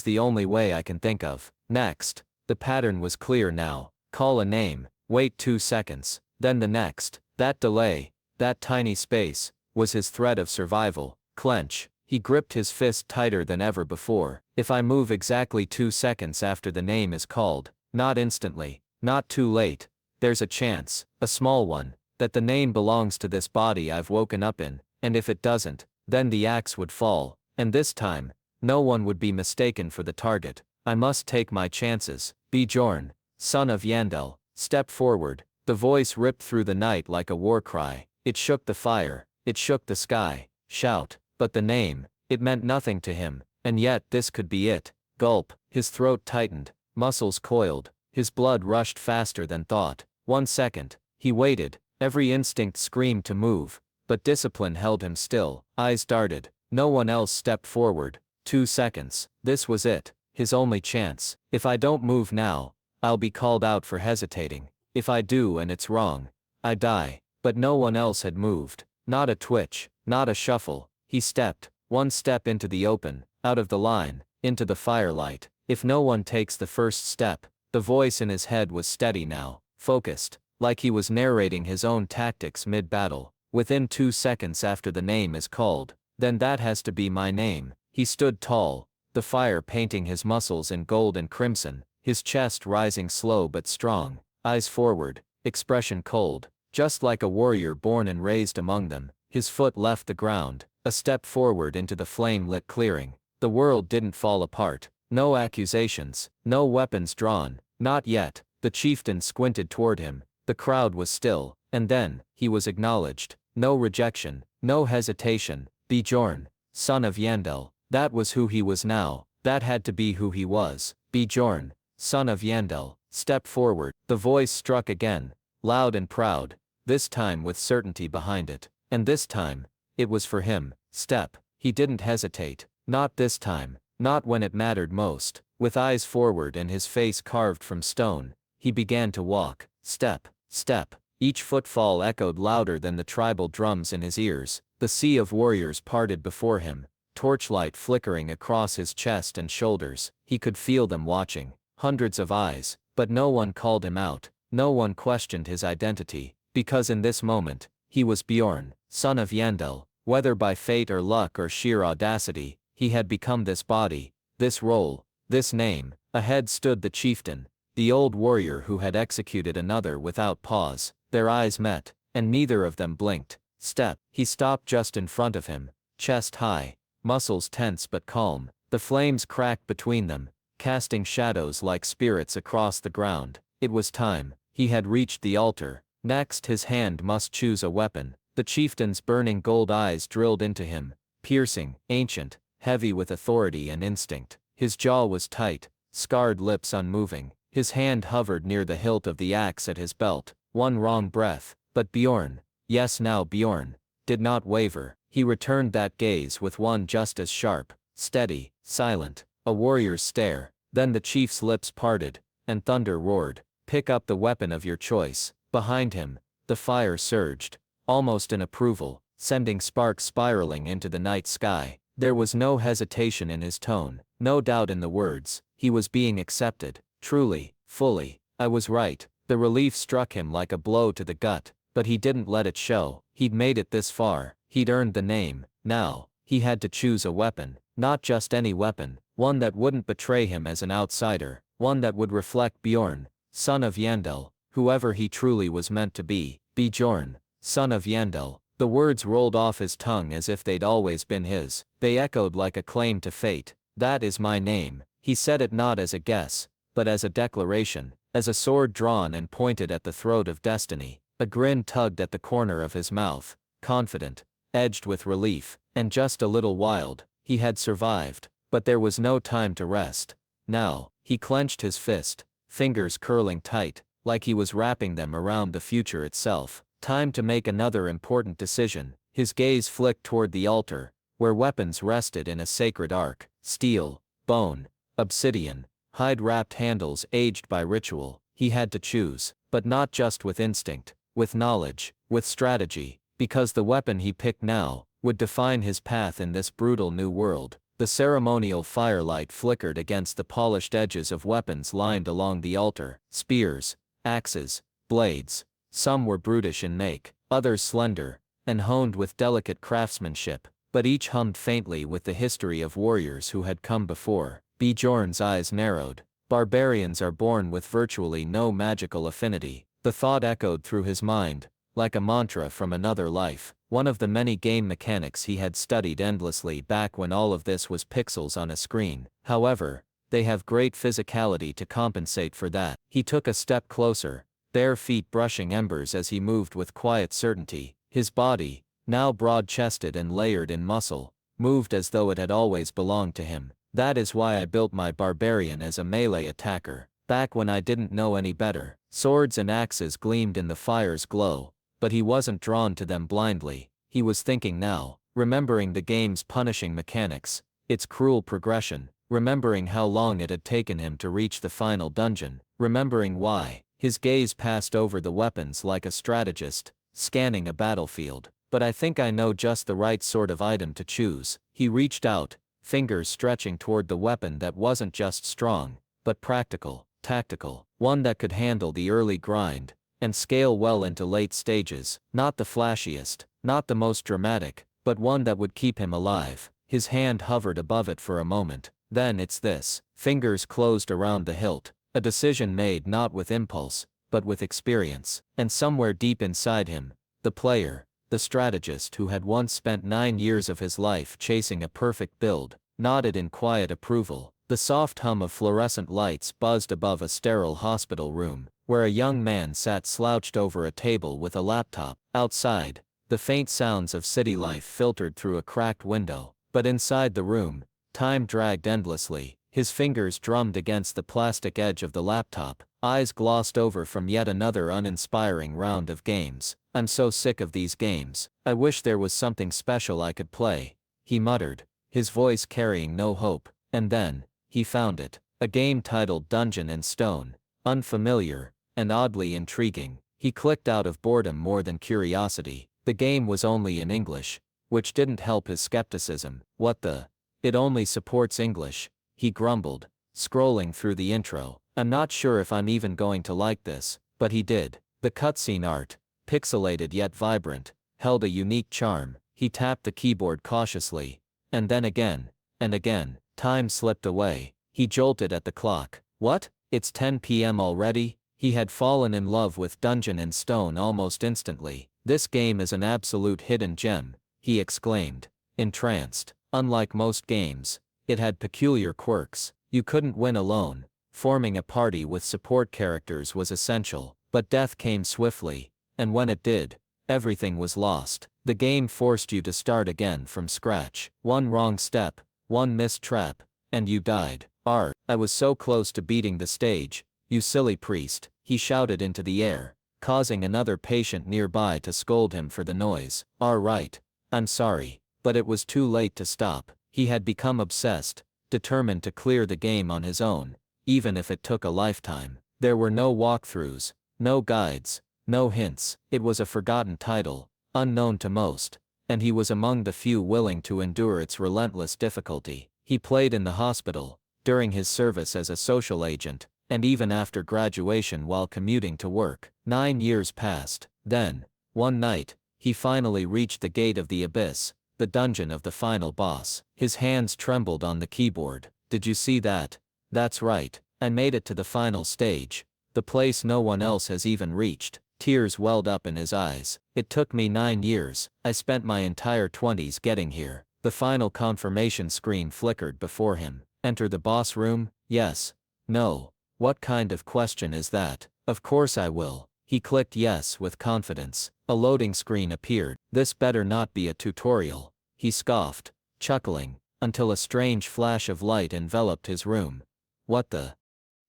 the only way I can think of. Next, the pattern was clear now. Call a name, wait 2 seconds, then the next. That delay, that tiny space, was his thread of survival. Clench. He gripped his fist tighter than ever before. If I move exactly 2 seconds after the name is called, not instantly, not too late, there's a chance, a small one, that the name belongs to this body I've woken up in, and if it doesn't, then the axe would fall, and this time, no one would be mistaken for the target. I must take my chances. Bjorn, son of Yandel, step forward. The voice ripped through the night like a war cry. It shook the fire, it shook the sky. Shout, but the name, it meant nothing to him, and yet this could be it. Gulp, his throat tightened, muscles coiled, his blood rushed faster than thought. 1 second, he waited, every instinct screamed to move, but discipline held him still. Eyes darted, no one else stepped forward. 2 seconds, this was it, his only chance. If I don't move now, I'll be called out for hesitating. If I do and it's wrong, I die. But no one else had moved, not a twitch, not a shuffle. He stepped, 1 step into the open, out of the line, into the firelight. If no one takes the first step, the voice in his head was steady now, focused, like he was narrating his own tactics mid-battle. Within 2 seconds after the name is called, then that has to be my name. He stood tall, the fire painting his muscles in gold and crimson, his chest rising slow but strong, eyes forward, expression cold, just like a warrior born and raised among them. His foot left the ground, a step forward into the flame-lit clearing. The world didn't fall apart. No accusations, no weapons drawn, not yet. The chieftain squinted toward him. The crowd was still, and then, he was acknowledged. No rejection, no hesitation. Bjorn, son of Yandel. That was who he was now. That had to be who he was. Bjorn, son of Yandel. Step forward. The voice struck again, loud and proud, this time with certainty behind it. And this time, it was for him. Step. He didn't hesitate. Not this time. Not when it mattered most. With eyes forward and his face carved from stone, he began to walk. Step. Step. Each footfall echoed louder than the tribal drums in his ears. The sea of warriors parted before him, torchlight flickering across his chest and shoulders. He could feel them watching. Hundreds of eyes, but no one called him out. No one questioned his identity, because in this moment, he was Bjorn, son of Yandel. Whether by fate or luck or sheer audacity, he had become this body, this role, this name. Ahead stood the chieftain, the old warrior who had executed another without pause. Their eyes met, and neither of them blinked. Step. He stopped just in front of him, chest high, muscles tense but calm. The flames cracked between them, casting shadows like spirits across the ground. It was time. He had reached the altar. Next his hand must choose a weapon. The chieftain's burning gold eyes drilled into him, piercing, ancient, heavy with authority and instinct. His jaw was tight, scarred lips unmoving. His hand hovered near the hilt of the axe at his belt. One wrong breath, but Bjorn, yes now Bjorn, did not waver. He returned that gaze with one just as sharp, steady, silent, a warrior's stare. Then the chief's lips parted, and thunder roared. Pick up the weapon of your choice. Behind him, the fire surged, almost in approval, sending sparks spiraling into the night sky. There was no hesitation in his tone, no doubt in the words. He was being accepted. Truly, fully. I was right. The relief struck him like a blow to the gut, but he didn't let it show. He'd made it this far. He'd earned the name. Now, he had to choose a weapon. Not just any weapon. One that wouldn't betray him as an outsider. One that would reflect Bjorn, son of Yandel, whoever he truly was meant to be. Bjorn, son of Yandel. The words rolled off his tongue as if they'd always been his. They echoed like a claim to fate. That is my name. He said it not as a guess, but as a declaration, as a sword drawn and pointed at the throat of destiny. A grin tugged at the corner of his mouth, confident, edged with relief, and just a little wild. He had survived, but there was no time to rest. Now, he clenched his fist, fingers curling tight, like he was wrapping them around the future itself. Time to make another important decision. His gaze flicked toward the altar, where weapons rested in a sacred arc. Steel, bone, obsidian, hide-wrapped handles aged by ritual. He had to choose, but not just with instinct, with knowledge, with strategy, because the weapon he picked now would define his path in this brutal new world. The ceremonial firelight flickered against the polished edges of weapons lined along the altar. Spears, axes, blades. Some were brutish in make, others slender, and honed with delicate craftsmanship, but each hummed faintly with the history of warriors who had come before. Bjorn's eyes narrowed. Barbarians are born with virtually no magical affinity. The thought echoed through his mind, like a mantra from another life, one of the many game mechanics he had studied endlessly back when all of this was pixels on a screen. However, they have great physicality to compensate for that. He took a step closer, bare feet brushing embers as he moved with quiet certainty. His body, now broad-chested and layered in muscle, moved as though it had always belonged to him. That is why I built my barbarian as a melee attacker, back when I didn't know any better. Swords and axes gleamed in the fire's glow, but he wasn't drawn to them blindly. He was thinking now, remembering the game's punishing mechanics, its cruel progression, remembering how long it had taken him to reach the final dungeon, remembering why. His gaze passed over the weapons like a strategist, scanning a battlefield. But I think I know just the right sort of item to choose. He reached out, fingers stretching toward the weapon that wasn't just strong, but practical, tactical, one that could handle the early grind, and scale well into late stages. Not the flashiest, not the most dramatic, but one that would keep him alive. His hand hovered above it for a moment. Then it's this. Fingers closed around the hilt. A decision made not with impulse, but with experience. And somewhere deep inside him, the player, the strategist who had once spent 9 years of his life chasing a perfect build, nodded in quiet approval. The soft hum of fluorescent lights buzzed above a sterile hospital room, where a young man sat slouched over a table with a laptop. Outside, the faint sounds of city life filtered through a cracked window. But inside the room, time dragged endlessly. His fingers drummed against the plastic edge of the laptop, eyes glossed over from yet another uninspiring round of games. I'm so sick of these games. I wish there was something special I could play, he muttered, his voice carrying no hope. And then, he found it. A game titled Dungeon and Stone. Unfamiliar, and oddly intriguing. He clicked out of boredom more than curiosity. The game was only in English, which didn't help his skepticism. What the? It only supports English, he grumbled, scrolling through the intro. I'm not sure if I'm even going to like this, but he did. The cutscene art, pixelated yet vibrant, held a unique charm. He tapped the keyboard cautiously, and then again, and again. Time slipped away. He jolted at the clock. What? It's 10 p.m. already? He had fallen in love with Dungeon and Stone almost instantly. This game is an absolute hidden gem, he exclaimed, entranced. Unlike most games, it had peculiar quirks. You couldn't win alone. Forming a party with support characters was essential, but death came swiftly, and when it did, everything was lost. The game forced you to start again from scratch. One wrong step, one missed trap, and you died. I was so close to beating the stage, you silly priest, he shouted into the air, causing another patient nearby to scold him for the noise. Right. I'm sorry, but it was too late to stop. He had become obsessed, determined to clear the game on his own, even if it took a lifetime. There were no walkthroughs, no guides, no hints. It was a forgotten title, unknown to most, and he was among the few willing to endure its relentless difficulty. He played in the hospital, during his service as a social agent, and even after graduation while commuting to work. 9 years passed. Then, one night, he finally reached the gate of the abyss, the dungeon of the final boss. His hands trembled on the keyboard. Did you see that? That's right. I made it to the final stage. The place no one else has even reached. Tears welled up in his eyes. It took me 9 years. I spent my entire 20s getting here. The final confirmation screen flickered before him. Enter the boss room? Yes. No. What kind of question is that? Of course I will. He clicked yes with confidence. A loading screen appeared. This better not be a tutorial. He scoffed, chuckling, until a strange flash of light enveloped his room. What the?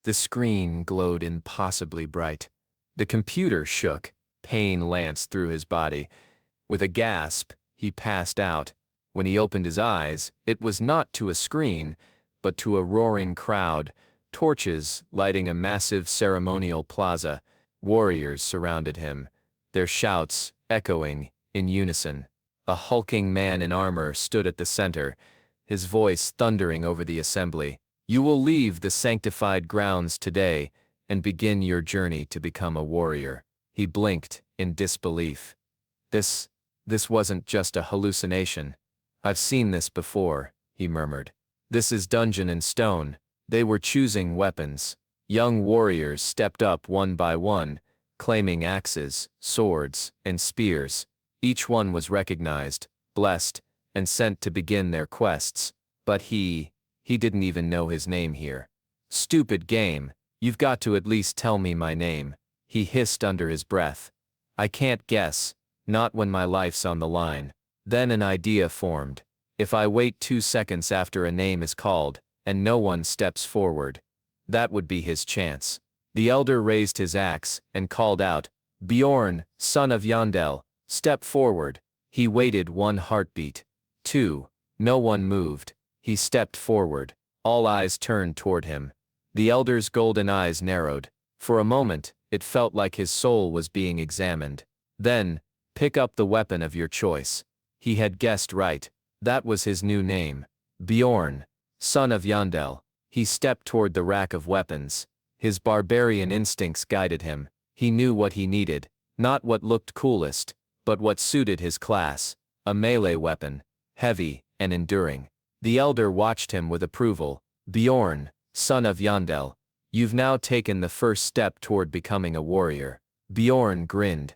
The screen glowed impossibly bright. The computer shook. Pain lanced through his body. With a gasp, he passed out. When he opened his eyes, it was not to a screen, but to a roaring crowd, torches lighting a massive ceremonial plaza. Warriors surrounded him, their shouts echoing in unison. A hulking man in armor stood at the center, his voice thundering over the assembly. You will leave the sanctified grounds today and begin your journey to become a warrior. He blinked in disbelief. This wasn't just a hallucination. I've seen this before, he murmured. This is Dungeon and Stone. They were choosing weapons. Young warriors stepped up one by one, claiming axes, swords, and spears. Each one was recognized, blessed, and sent to begin their quests. But he didn't even know his name here. Stupid game, you've got to at least tell me my name, he hissed under his breath. I can't guess, not when my life's on the line. Then an idea formed. If I wait 2 seconds after a name is called, and no one steps forward, that would be his chance. The elder raised his axe and called out, Bjorn, son of Yandel, step forward. He waited 1 heartbeat. 2. No one moved. He stepped forward. All eyes turned toward him. The elder's golden eyes narrowed. For a moment, it felt like his soul was being examined. Then, pick up the weapon of your choice. He had guessed right. That was his new name. Bjorn, son of Yandel. He stepped toward the rack of weapons. His barbarian instincts guided him. He knew what he needed, not what looked coolest, but what suited his class. A melee weapon, heavy and enduring. The elder watched him with approval. Bjorn, son of Yandel, you've now taken the first step toward becoming a warrior. Bjorn grinned.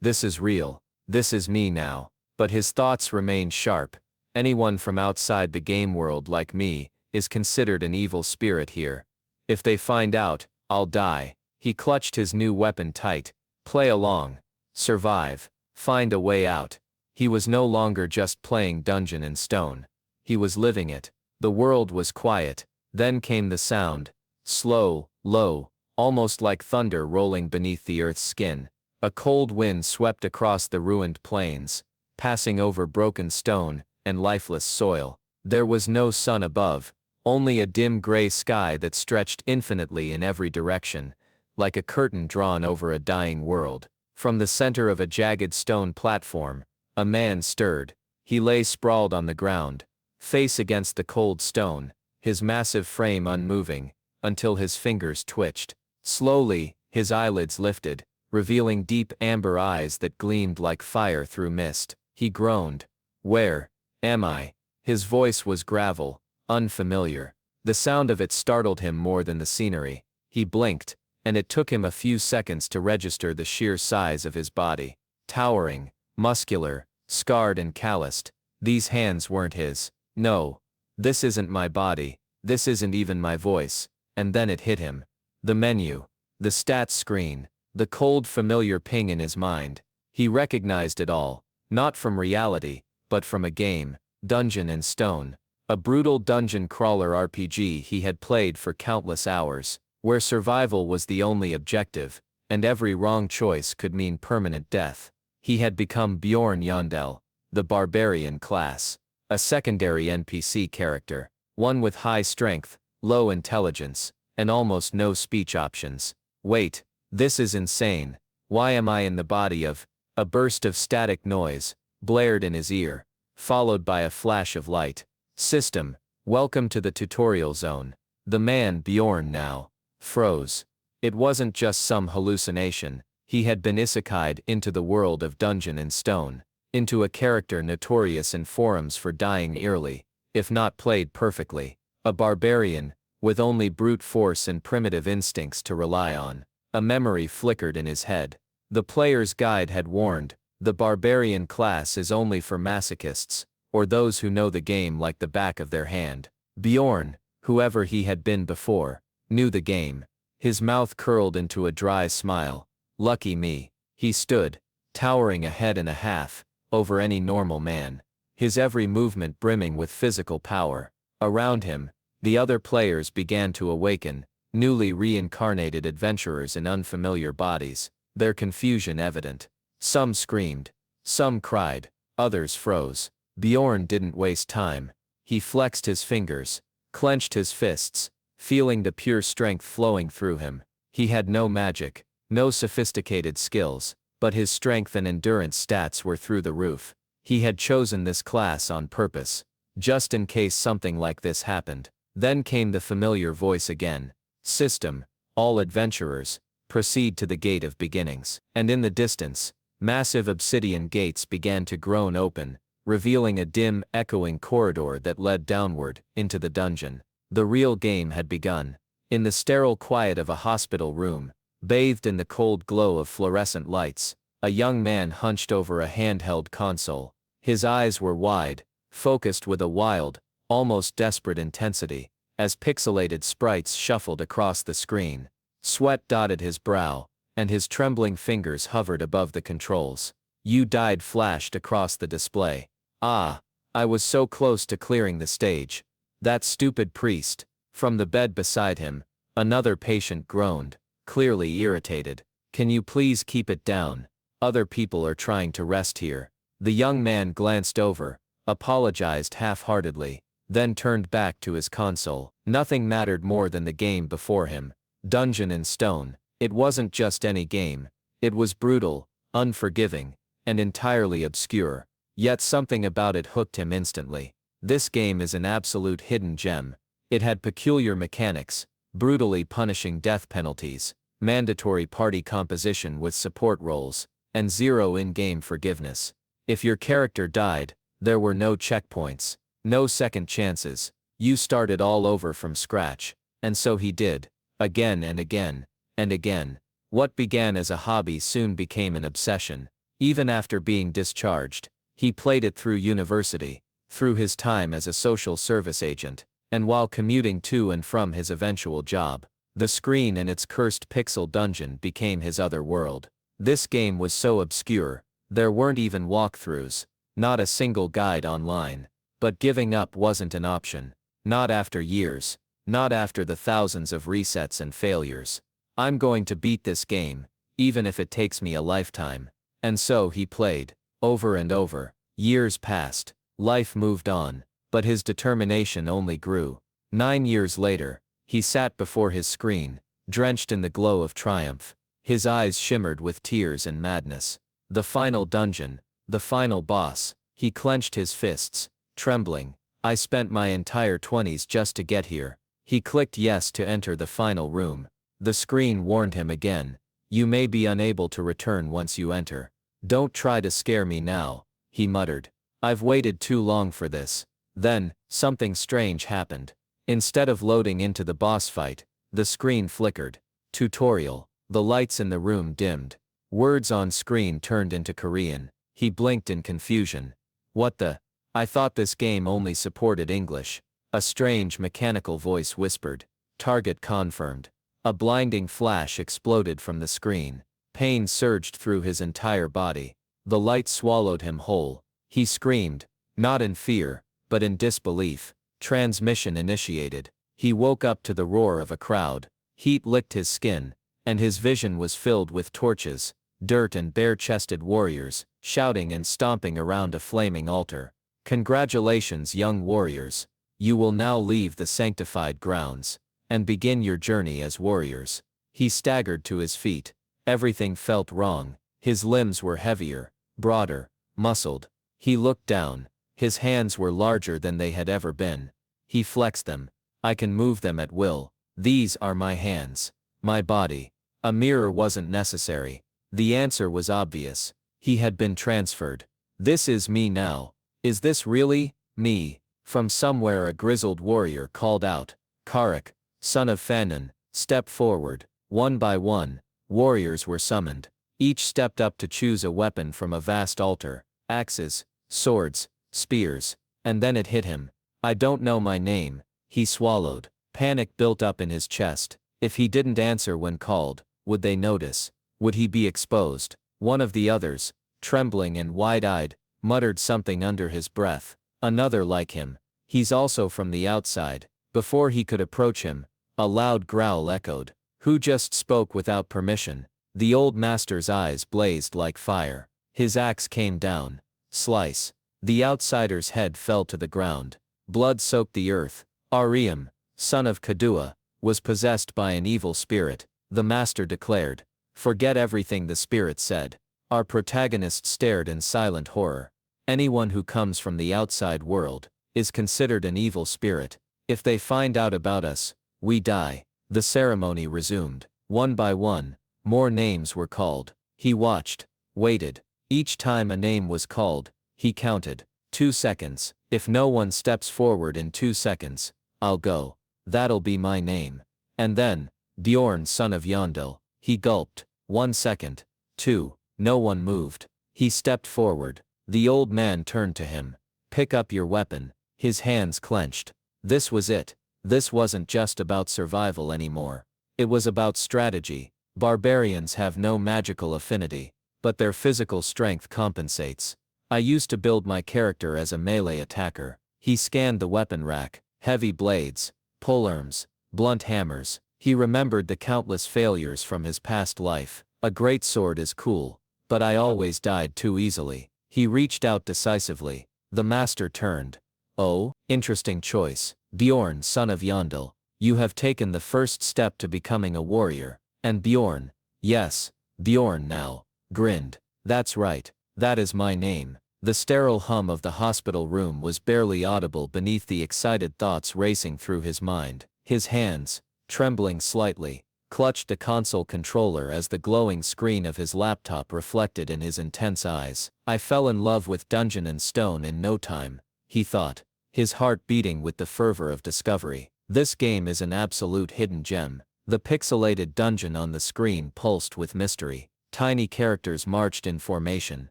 This is real. This is me now. But his thoughts remained sharp. Anyone from outside the game world like me is considered an evil spirit here. If they find out, I'll die. He clutched his new weapon tight. Play along. Survive. Find a way out. He was no longer just playing Dungeon and Stone. He was living it. The world was quiet. Then came the sound. Slow, low, almost like thunder rolling beneath the earth's skin. A cold wind swept across the ruined plains, passing over broken stone and lifeless soil. There was no sun above, only a dim gray sky that stretched infinitely in every direction, like a curtain drawn over a dying world. From the center of a jagged stone platform, a man stirred. He lay sprawled on the ground, face against the cold stone, his massive frame unmoving, until his fingers twitched. Slowly, his eyelids lifted, revealing deep amber eyes that gleamed like fire through mist. He groaned. Where am I? His voice was gravel, unfamiliar. The sound of it startled him more than the scenery. He blinked, and it took him a few seconds to register the sheer size of his body. Towering, muscular, scarred and calloused. These hands weren't his. No. This isn't my body. This isn't even my voice. And then it hit him. The menu. The stats screen. The cold familiar ping in his mind. He recognized it all. Not from reality, but from a game. Dungeon and Stone. A brutal dungeon crawler RPG he had played for countless hours, where survival was the only objective, and every wrong choice could mean permanent death. He had become Bjorn Yandel, the barbarian class. A secondary NPC character, one with high strength, low intelligence, and almost no speech options. Wait, this is insane. Why am I in the body of? A burst of static noise, blared in his ear, followed by a flash of light. System, welcome to the tutorial zone. The man, Bjorn, now froze. It wasn't just some hallucination. He had been isekai'd into the world of Dungeon and Stone, into a character notorious in forums for dying eerily, if not played perfectly. A barbarian, with only brute force and primitive instincts to rely on. A memory flickered in his head. The player's guide had warned, the barbarian class is only for masochists, or those who know the game like the back of their hand. Bjorn, whoever he had been before, knew the game. His mouth curled into a dry smile. Lucky me. He stood, towering a head and a half, over any normal man, his every movement brimming with physical power. Around him, the other players began to awaken, newly reincarnated adventurers in unfamiliar bodies, their confusion evident. Some screamed, some cried, others froze. Bjorn didn't waste time. He flexed his fingers, clenched his fists, feeling the pure strength flowing through him. He had no magic, no sophisticated skills, but his strength and endurance stats were through the roof. He had chosen this class on purpose, just in case something like this happened. Then came the familiar voice again. System, all adventurers, proceed to the gate of beginnings. And in the distance, massive obsidian gates began to groan open, revealing a dim, echoing corridor that led downward, into the dungeon. The real game had begun. In the sterile quiet of a hospital room, bathed in the cold glow of fluorescent lights, a young man hunched over a handheld console. His eyes were wide, focused with a wild, almost desperate intensity, as pixelated sprites shuffled across the screen. Sweat dotted his brow, and his trembling fingers hovered above the controls. "You died" flashed across the display. Ah, I was so close to clearing the stage. That stupid priest. From the bed beside him, another patient groaned, clearly irritated. "Can you please keep it down? Other people are trying to rest here." The young man glanced over, apologized half-heartedly, then turned back to his console. Nothing mattered more than the game before him. Dungeon and Stone. It wasn't just any game. It was brutal, unforgiving, and entirely obscure. Yet something about it hooked him instantly. This game is an absolute hidden gem. It had peculiar mechanics, brutally punishing death penalties, mandatory party composition with support roles, and zero in-game forgiveness. If your character died, there were no checkpoints, no second chances. You started all over from scratch. And so he did, again and again, and again. What began as a hobby soon became an obsession. Even after being discharged, he played it through university, through his time as a social service agent, and while commuting to and from his eventual job. The screen and its cursed pixel dungeon became his other world. This game was so obscure, there weren't even walkthroughs, not a single guide online. But giving up wasn't an option. Not after years, not after the thousands of resets and failures. "I'm going to beat this game, even if it takes me a lifetime." And so he played, over and over. Years passed, life moved on, but his determination only grew. 9 years later, he sat before his screen, drenched in the glow of triumph. His eyes shimmered with tears and madness. The final dungeon, the final boss. He clenched his fists, trembling. "I spent my entire 20s just to get here." He clicked yes to enter the final room. The screen warned him again. "You may be unable to return once you enter." "Don't try to scare me now," he muttered. "I've waited too long for this." Then, something strange happened. Instead of loading into the boss fight, the screen flickered. Tutorial. The lights in the room dimmed. Words on screen turned into Korean. He blinked in confusion. "What the? I thought this game only supported English." A strange mechanical voice whispered. "Target confirmed." A blinding flash exploded from the screen. Pain surged through his entire body. The light swallowed him whole. He screamed, not in fear, but in disbelief. Transmission initiated. He woke up to the roar of a crowd. Heat licked his skin, and his vision was filled with torches, dirt and bare-chested warriors, shouting and stomping around a flaming altar. "Congratulations, young warriors. You will now leave the sanctified grounds, and begin your journey as warriors." He staggered to his feet. Everything felt wrong. His limbs were heavier, broader, muscled. He looked down. His hands were larger than they had ever been. He flexed them. I can move them at will. These are my hands. My body. A mirror wasn't necessary. The answer was obvious. He had been transferred. This is me now. Is this really me? From somewhere a grizzled warrior called out, Karak, son of Fanon, step forward. One by one, warriors were summoned. Each stepped up to choose a weapon from a vast altar, axes, swords, spears, and then it hit him. I don't know my name. He swallowed. Panic built up in his chest. If he didn't answer when called, would they notice? Would he be exposed? One of the others, trembling and wide-eyed, muttered something under his breath. Another like him. He's also from the outside. Before he could approach him, a loud growl echoed. Who just spoke without permission? The old master's eyes blazed like fire. His axe came down. Slice. The outsider's head fell to the ground. Blood soaked the earth. Ariam, son of Kadua, was possessed by an evil spirit, the master declared. Forget everything the spirit said. Our protagonist stared in silent horror. Anyone who comes from the outside world is considered an evil spirit. If they find out about us, we die. The ceremony resumed. One by one, more names were called. He watched, waited. Each time a name was called, he counted. 2 seconds. If no one steps forward in 2 seconds, I'll go. That'll be my name. And then, Bjorn, son of Yondel. He gulped. 1 second. 2. No one moved. He stepped forward. The old man turned to him. Pick up your weapon. His hands clenched. This was it. This wasn't just about survival anymore. It was about strategy. Barbarians have no magical affinity, but their physical strength compensates. I used to build my character as a melee attacker. He scanned the weapon rack. Heavy blades, polearms, blunt hammers. He remembered the countless failures from his past life. A great sword is cool, but I always died too easily. He reached out decisively. The master turned. Oh, interesting choice. Bjorn, son of Yondel. You have taken the first step to becoming a warrior. And Bjorn. Yes, Bjorn now. Grinned. That's right. That is my name. The sterile hum of the hospital room was barely audible beneath the excited thoughts racing through his mind. His hands, trembling slightly, clutched the console controller as the glowing screen of his laptop reflected in his intense eyes. I fell in love with Dungeon and Stone in no time, he thought, his heart beating with the fervor of discovery. This game is an absolute hidden gem. The pixelated dungeon on the screen pulsed with mystery. Tiny characters marched in formation.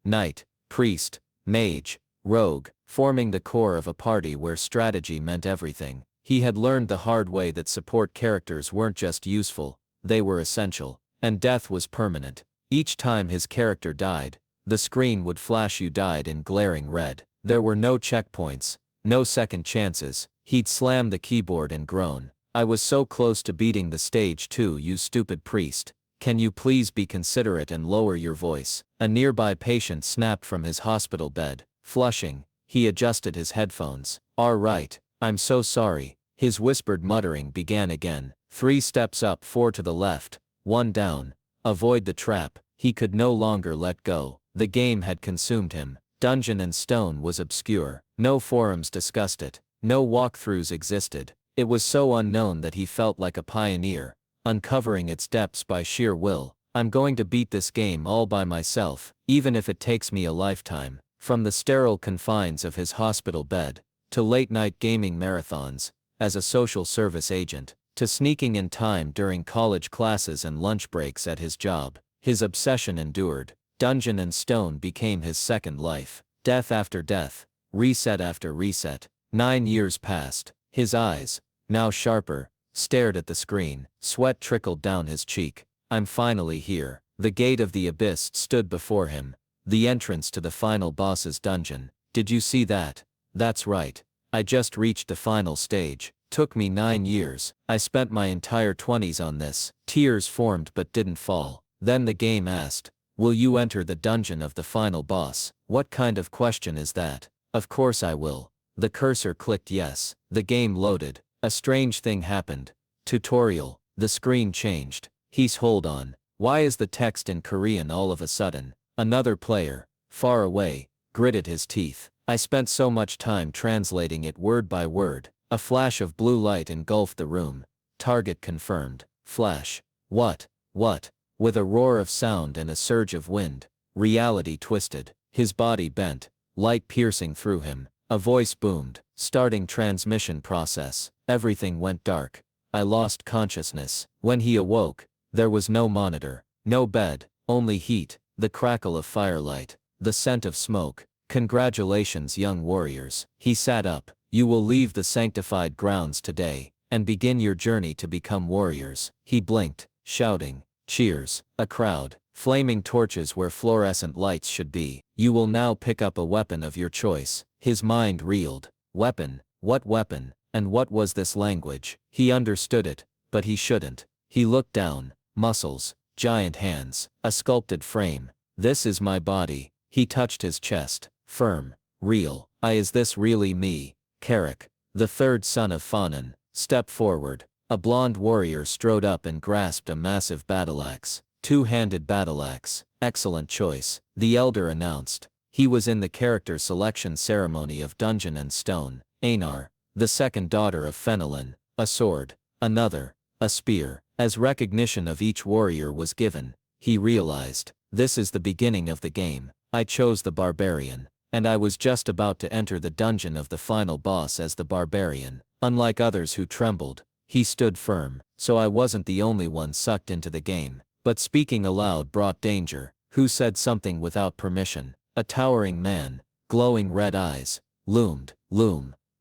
Knight, priest, mage, rogue, forming the core of a party where strategy meant everything. He had learned the hard way that support characters weren't just useful, they were essential. And death was permanent. Each time his character died, the screen would flash "You died" in glaring red. There were no checkpoints, no second chances. He'd slam the keyboard and groan. I was so close to beating the stage too, you stupid priest. Can you please be considerate and lower your voice? A nearby patient snapped from his hospital bed. Flushing, he adjusted his headphones. All right, I'm so sorry. His whispered muttering began again. 3 steps up, 4 to the left, 1 down. Avoid the trap. He could no longer let go. The game had consumed him. Dungeon and Stone was obscure. No forums discussed it. No walkthroughs existed. It was so unknown that he felt like a pioneer, uncovering its depths by sheer will. I'm going to beat this game all by myself, even if it takes me a lifetime. From the sterile confines of his hospital bed, to late-night gaming marathons, as a social service agent, to sneaking in time during college classes and lunch breaks at his job, his obsession endured. Dungeon and Stone became his second life. Death after death, reset after reset. 9 years passed. His eyes, now sharper, stared at the screen. Sweat trickled down his cheek. I'm finally here. The gate of the abyss stood before him. The entrance to the final boss's dungeon. Did you see that? That's right. I just reached the final stage. Took me 9 years. I spent my entire 20s on this. Tears formed but didn't fall. Then the game asked, will you enter the dungeon of the final boss? What kind of question is that? Of course I will. The cursor clicked yes. The game loaded. A strange thing happened. Tutorial. The screen changed. He's hold on. Why is the text in Korean all of a sudden? Another player, far away, gritted his teeth. I spent so much time translating it word by word. A flash of blue light engulfed the room. Target confirmed. Flash. What? What? With a roar of sound and a surge of wind, reality twisted. His body bent, light piercing through him. A voice boomed. Starting transmission process. Everything went dark. I lost consciousness. When he awoke, there was no monitor, no bed, only heat, the crackle of firelight, the scent of smoke. Congratulations, young warriors. He sat up. You will leave the sanctified grounds today, and begin your journey to become warriors. He blinked, shouting, cheers, a crowd, flaming torches where fluorescent lights should be. You will now pick up a weapon of your choice. His mind reeled. Weapon? What weapon? And what was this language? He understood it, but he shouldn't. He looked down. Muscles, giant hands, a sculpted frame. This is my body. He touched his chest. Firm, real. Is this really me? Carrick, the third son of Fanon, stepped forward. A blonde warrior strode up and grasped a massive battle-axe. Two-handed battle-axe. Excellent choice, the elder announced. He was in the character selection ceremony of Dungeon and Stone. Einar, the second daughter of Fenelon, a sword, another, a spear. As recognition of each warrior was given, he realized, this is the beginning of the game. I chose the barbarian, and I was just about to enter the dungeon of the final boss as the barbarian. Unlike others who trembled, he stood firm, so I wasn't the only one sucked into the game. But speaking aloud brought danger. Who said something without permission? A towering man, glowing red eyes, loomed.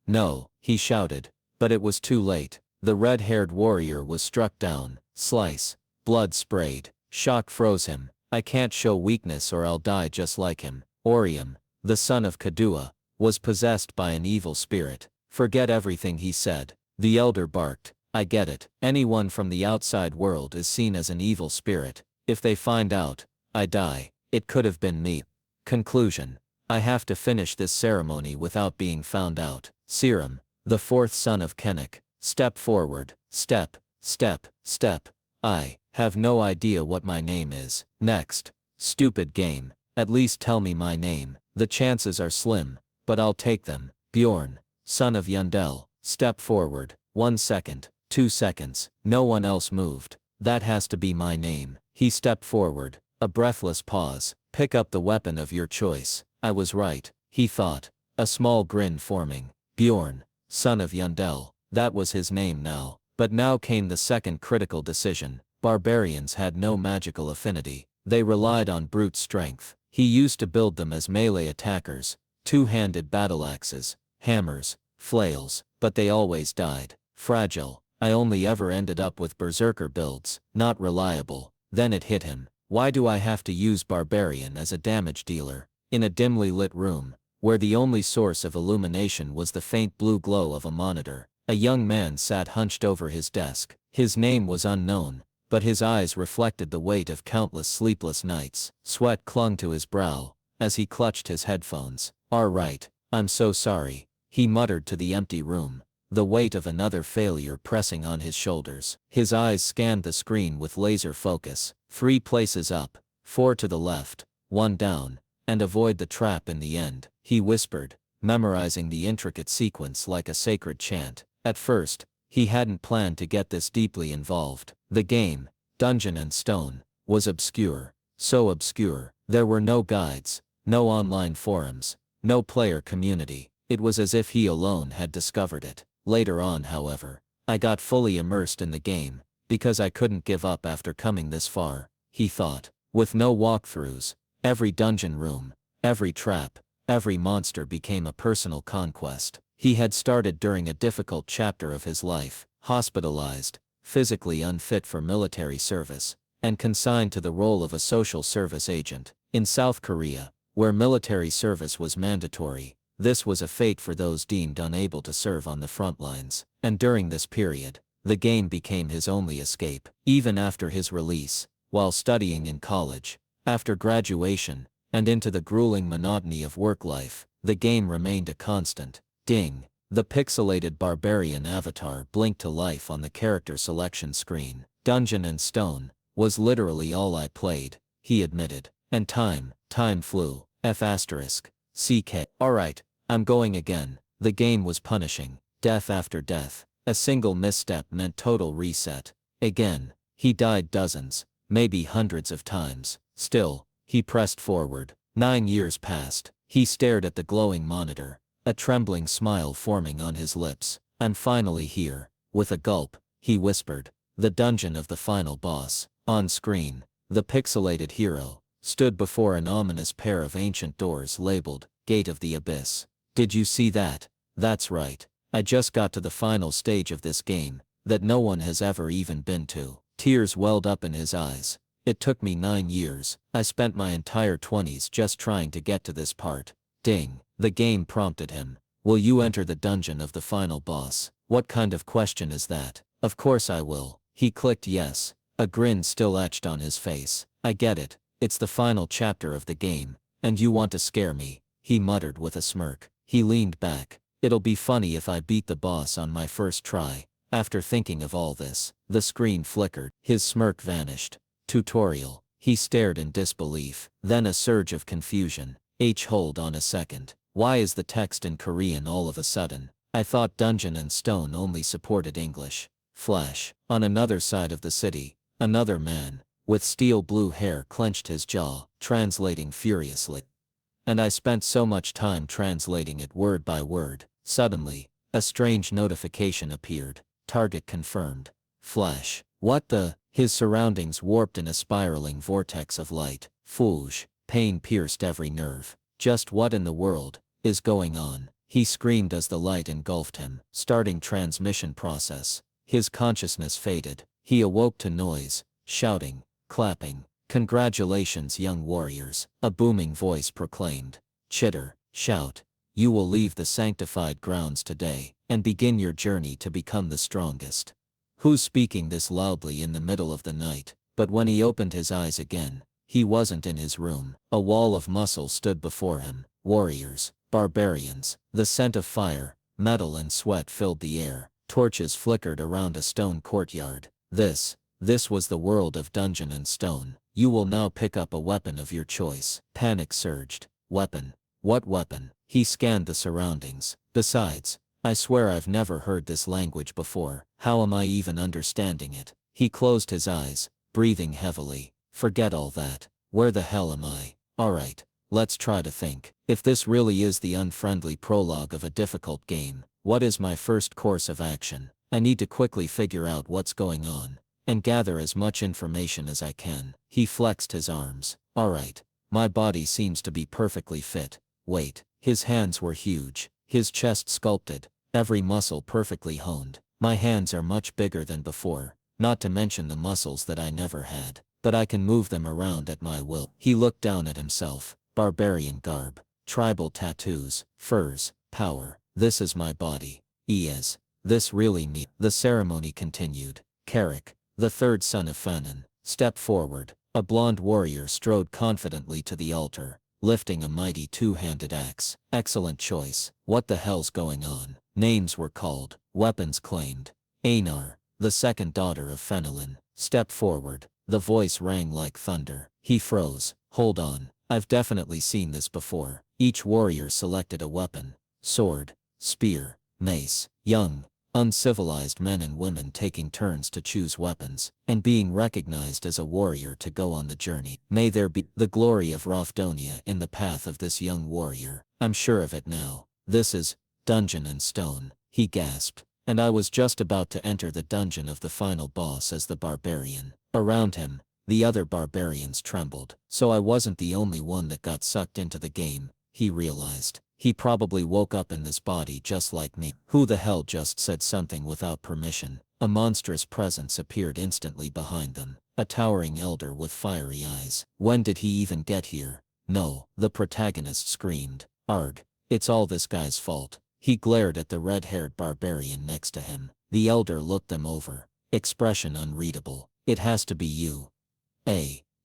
No, he shouted, but it was too late. The red-haired warrior was struck down. Slice. Blood sprayed. Shock froze him. I can't show weakness or I'll die just like him. Orium, the son of Kadua, was possessed by an evil spirit. Forget everything he said. The elder barked. I get it. Anyone from the outside world is seen as an evil spirit. If they find out, I die. It could have been me. Conclusion. I have to finish this ceremony without being found out. Serum, the fourth son of Kennick, step forward. Step. I have no idea what my name is. Next. Stupid game. At least tell me my name. The chances are slim, but I'll take them. Bjorn, son of Yundel, step forward. 1 second. 2 seconds. No one else moved. That has to be my name. He stepped forward. A breathless pause. Pick up the weapon of your choice. I was right, he thought. A small grin forming. Bjorn, son of Yundel. That was his name now. But now came the second critical decision. Barbarians had no magical affinity. They relied on brute strength. He used to build them as melee attackers. Two-handed battle-axes, hammers, flails, but they always died. Fragile. I only ever ended up with berserker builds. Not reliable. Then it hit him. Why do I have to use barbarian as a damage dealer? In a dimly lit room, where the only source of illumination was the faint blue glow of a monitor, a young man sat hunched over his desk. His name was unknown, but his eyes reflected the weight of countless sleepless nights. Sweat clung to his brow, as he clutched his headphones. All right, I'm so sorry, he muttered to the empty room, the weight of another failure pressing on his shoulders. His eyes scanned the screen with laser focus. 3 places up, 4 to the left, 1 down, and avoid the trap in the end, he whispered, memorizing the intricate sequence like a sacred chant. At first, he hadn't planned to get this deeply involved. The game, Dungeon and Stone, was obscure. So obscure. There were no guides, no online forums, no player community. It was as if he alone had discovered it. Later on, however, I got fully immersed in the game, because I couldn't give up after coming this far, he thought. With no walkthroughs, every dungeon room, every trap, every monster became a personal conquest. He had started during a difficult chapter of his life, hospitalized, physically unfit for military service, and consigned to the role of a social service agent. In South Korea, where military service was mandatory, this was a fate for those deemed unable to serve on the front lines. And during this period, the game became his only escape. Even after his release, while studying in college, after graduation, and into the grueling monotony of work life, the game remained a constant. Ding! The pixelated barbarian avatar blinked to life on the character selection screen. Dungeon and Stone was literally all I played, he admitted. And time flew. CK. Alright, I'm going again. The game was punishing. Death after death. A single misstep meant total reset. Again. He died dozens, maybe hundreds of times. Still, he pressed forward. 9 years passed. He stared at the glowing monitor, a trembling smile forming on his lips. "I'm finally here." With a gulp, he whispered, "The dungeon of the final boss." On screen, the pixelated hero stood before an ominous pair of ancient doors labeled, Gate of the Abyss. "Did you see that?" "That's right. I just got to the final stage of this game, that no one has ever even been to." Tears welled up in his eyes. "It took me 9 years. I spent my entire 20s just trying to get to this part." Ding. The game prompted him. "Will you enter the dungeon of the final boss?" "What kind of question is that?" "Of course I will." He clicked yes, a grin still etched on his face. "I get it. It's the final chapter of the game, and you want to scare me," he muttered with a smirk. He leaned back. "It'll be funny if I beat the boss on my first try." After thinking of all this, the screen flickered. His smirk vanished. Tutorial. He stared in disbelief. Then a surge of confusion. Hold on a second. Why is the text in Korean all of a sudden? I thought Dungeon and Stone only supported English. Flash. On another side of the city, another man, with steel blue hair clenched his jaw, translating furiously. And I spent so much time translating it word by word. Suddenly, a strange notification appeared. Target confirmed. Flash. What the? His surroundings warped in a spiraling vortex of light. Foosh. Pain pierced every nerve. Just what in the world is going on? He screamed as the light engulfed him. Starting transmission process. His consciousness faded. He awoke to noise, shouting, clapping. "Congratulations, young warriors," a booming voice proclaimed. "Chitter, shout. You will leave the sanctified grounds today, and begin your journey to become the strongest." Who's speaking this loudly in the middle of the night? But when he opened his eyes again, he wasn't in his room. A wall of muscle stood before him. Warriors, barbarians. The scent of fire, metal and sweat filled the air. Torches flickered around a stone courtyard. This was the world of Dungeon and Stone. "You will now pick up a weapon of your choice." Panic surged. Weapon? What weapon? He scanned the surroundings. Besides, I swear I've never heard this language before. How am I even understanding it? He closed his eyes, breathing heavily. Forget all that. Where the hell am I? Alright, let's try to think. If this really is the unfriendly prologue of a difficult game, what is my first course of action? I need to quickly figure out what's going on, and gather as much information as I can. He flexed his arms. Alright, my body seems to be perfectly fit. Wait, his hands were huge, his chest sculpted, every muscle perfectly honed. My hands are much bigger than before, not to mention the muscles that I never had, but I can move them around at my will. He looked down at himself. Barbarian garb, tribal tattoos, furs, power. This is my body. Is this really me? The ceremony continued. Carrick, the third son of Fanon, stepped forward. A blonde warrior strode confidently to the altar, lifting a mighty two-handed axe. Excellent choice. What the hell's going on? Names were called, weapons claimed. Einar, the second daughter of Fenelin, stepped forward. The voice rang like thunder. He froze. Hold on, I've definitely seen this before. Each warrior selected a weapon. Sword, spear, mace. Young, uncivilized men and women taking turns to choose weapons, and being recognized as a warrior to go on the journey. May there be the glory of Rafdonia in the path of this young warrior. I'm sure of it now. This is Dungeon and Stone, he gasped, and I was just about to enter the dungeon of the final boss as the barbarian. Around him, the other barbarians trembled. So I wasn't the only one that got sucked into the game, he realized. He probably woke up in this body just like me. Who the hell just said something without permission? A monstrous presence appeared instantly behind them. A towering elder with fiery eyes. When did he even get here? No, the protagonist screamed. Arg, it's all this guy's fault. He glared at the red-haired barbarian next to him. The elder looked them over. Expression unreadable. It has to be you.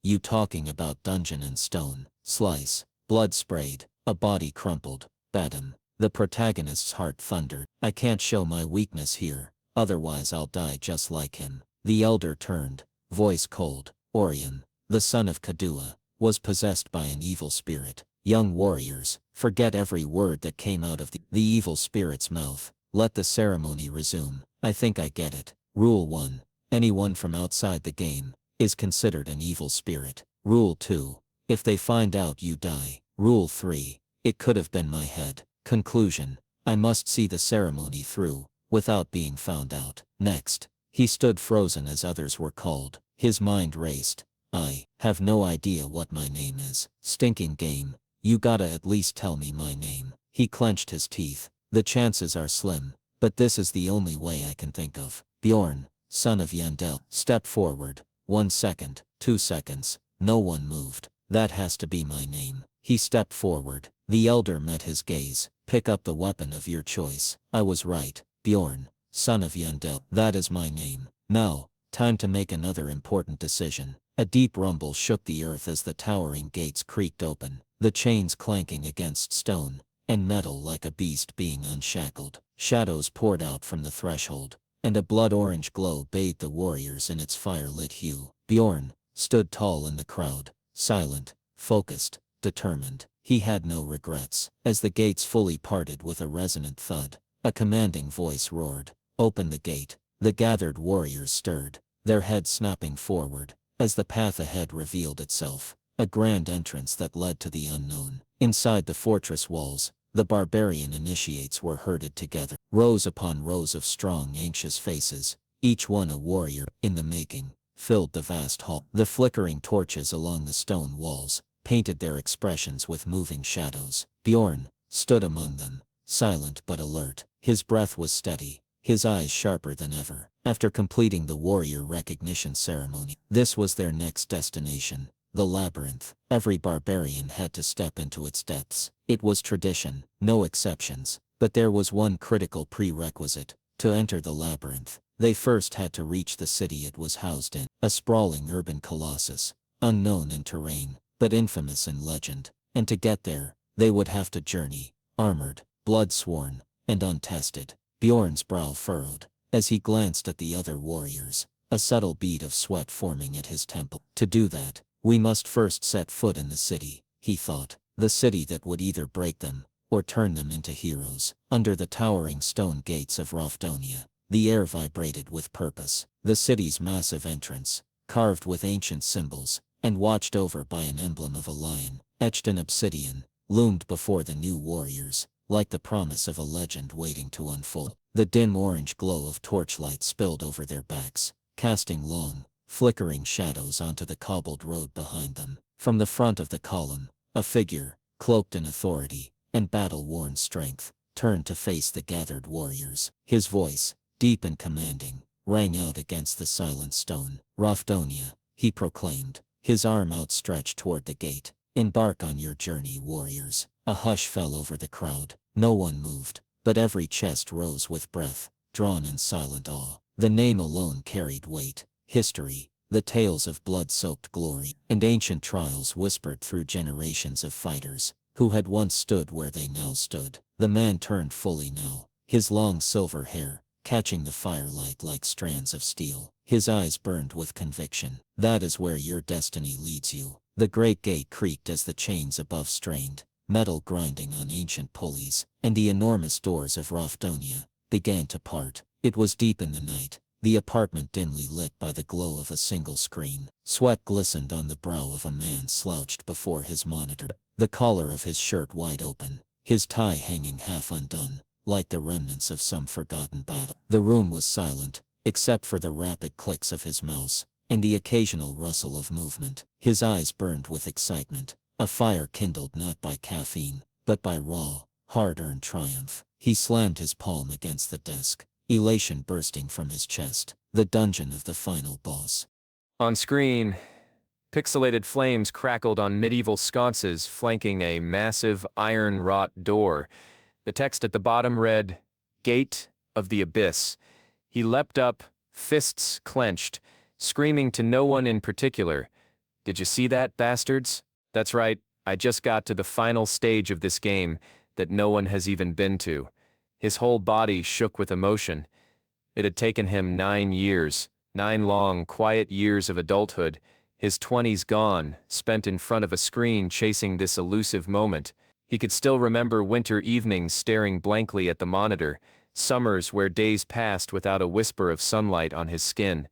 You talking about Dungeon and Stone? Slice. Blood sprayed. A body crumpled. Badam. The protagonist's heart thundered. I can't show my weakness here, otherwise I'll die just like him. The elder turned, voice cold. Orion, the son of Kadua, was possessed by an evil spirit. Young warriors, forget every word that came out of the evil spirit's mouth. Let the ceremony resume. I think I get it. Rule 1. Anyone from outside the game is considered an evil spirit. Rule 2. If they find out, you die. Rule 3. It could have been my head. Conclusion. I must see the ceremony through, without being found out. Next. He stood frozen as others were called. His mind raced. I have no idea what my name is. Stinking game. You gotta at least tell me my name. He clenched his teeth. The chances are slim, but this is the only way I can think of. Bjorn, son of Yandel. Step forward. 1 second, 2 seconds. No one moved. That has to be my name. He stepped forward. The elder met his gaze. Pick up the weapon of your choice. I was right. Bjorn, son of Yandel. That is my name. Now, time to make another important decision. A deep rumble shook the earth as the towering gates creaked open, the chains clanking against stone and metal like a beast being unshackled. Shadows poured out from the threshold, and a blood-orange glow bathed the warriors in its fire-lit hue. Bjorn stood tall in the crowd, silent, focused, determined. He had no regrets. As the gates fully parted with a resonant thud, a commanding voice roared, "Open the gate." The gathered warriors stirred, their heads snapping forward, as the path ahead revealed itself, a grand entrance that led to the unknown. Inside the fortress walls, the barbarian initiates were herded together, rows upon rows of strong, anxious faces, each one a warrior in the making, filled the vast hall. The flickering torches along the stone walls painted their expressions with moving shadows. Bjorn stood among them, silent but alert. His breath was steady, his eyes sharper than ever. After completing the warrior recognition ceremony, this was their next destination, the labyrinth. Every barbarian had to step into its depths. It was tradition, no exceptions. But there was one critical prerequisite. To enter the labyrinth, they first had to reach the city it was housed in, a sprawling urban colossus, unknown in terrain, but infamous in legend. And to get there, they would have to journey, armored, blood-sworn, and untested. Bjorn's brow furrowed, as he glanced at the other warriors, a subtle bead of sweat forming at his temple. To do that, we must first set foot in the city, he thought, the city that would either break them, or turn them into heroes. Under the towering stone gates of Rafdonia, the air vibrated with purpose. The city's massive entrance, carved with ancient symbols, and watched over by an emblem of a lion, etched in obsidian, loomed before the new warriors, like the promise of a legend waiting to unfold. The dim orange glow of torchlight spilled over their backs, casting long, flickering shadows onto the cobbled road behind them. From the front of the column, a figure, cloaked in authority and battle-worn strength, turned to face the gathered warriors. His voice, deep and commanding, rang out against the silent stone. "Rafdonia," he proclaimed, his arm outstretched toward the gate. "Embark on your journey, warriors." A hush fell over the crowd. No one moved, but every chest rose with breath, drawn in silent awe. The name alone carried weight. History, the tales of blood-soaked glory, and ancient trials whispered through generations of fighters, who had once stood where they now stood. The man turned fully now, his long silver hair, catching the firelight like strands of steel. His eyes burned with conviction. "That is where your destiny leads you." The great gate creaked as the chains above strained, metal grinding on ancient pulleys, and the enormous doors of Rafdonia began to part. It was deep in the night, the apartment dimly lit by the glow of a single screen. Sweat glistened on the brow of a man slouched before his monitor, the collar of his shirt wide open, his tie hanging half undone, like the remnants of some forgotten battle. The room was silent, except for the rapid clicks of his mouse, and the occasional rustle of movement. His eyes burned with excitement, a fire kindled not by caffeine, but by raw, hard-earned triumph. He slammed his palm against the desk, elation bursting from his chest. The dungeon of the final boss. On screen, pixelated flames crackled on medieval sconces flanking a massive iron-wrought door. The text at the bottom read, "Gate of the Abyss." He leapt up, fists clenched, screaming to no one in particular, "Did you see that, bastards? That's right, I just got to the final stage of this game that no one has even been to." His whole body shook with emotion. It had taken him 9 years, 9 long, quiet years of adulthood, His 20s gone, spent in front of a screen chasing this elusive moment. He could still remember winter evenings staring blankly at the monitor, summers where days passed without a whisper of sunlight on his skin.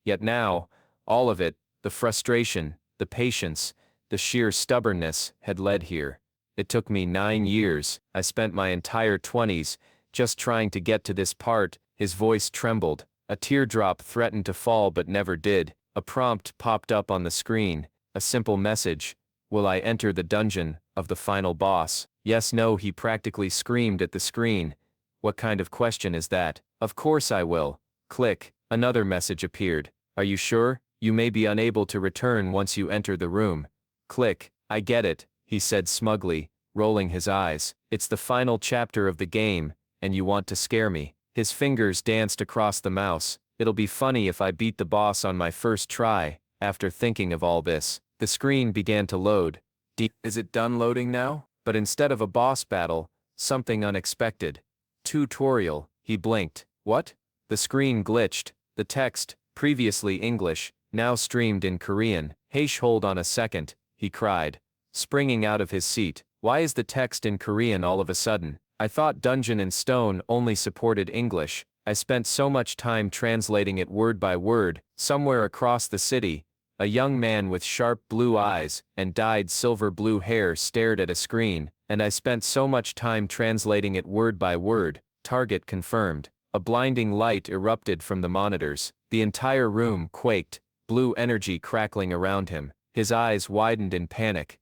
Yet now, all of it, the frustration, the patience, the sheer stubbornness, had led here. It took me 9 years. I spent my entire 20s just trying to get to this part. His voice trembled. A teardrop threatened to fall but never did. A prompt popped up on the screen. A simple message. Will I enter the dungeon of the final boss? Yes, no, he practically screamed at the screen. What kind of question is that? Of course I will. Click. Another message appeared. Are you sure? You may be unable to return once you enter the room. Click. I get it, he said smugly, rolling his eyes. It's the final chapter of the game, and you want to scare me. His fingers danced across the mouse. It'll be funny if I beat the boss on my first try. After thinking of all this, the screen began to load. Is it done loading now? But instead of a boss battle, something unexpected. Tutorial. He blinked. What? The screen glitched. The text, previously English, now streamed in Korean. Heish, hold on a second, he cried, springing out of his seat. Why is the text in Korean all of a sudden? I thought Dungeon and Stone only supported English. I spent so much time translating it word by word. Somewhere across the city, a young man with sharp blue eyes and dyed silver blue hair stared at a screen, and I spent so much time translating it word by word. Target confirmed. A blinding light erupted from the monitors. The entire room quaked, blue energy crackling around him. His eyes widened in panic.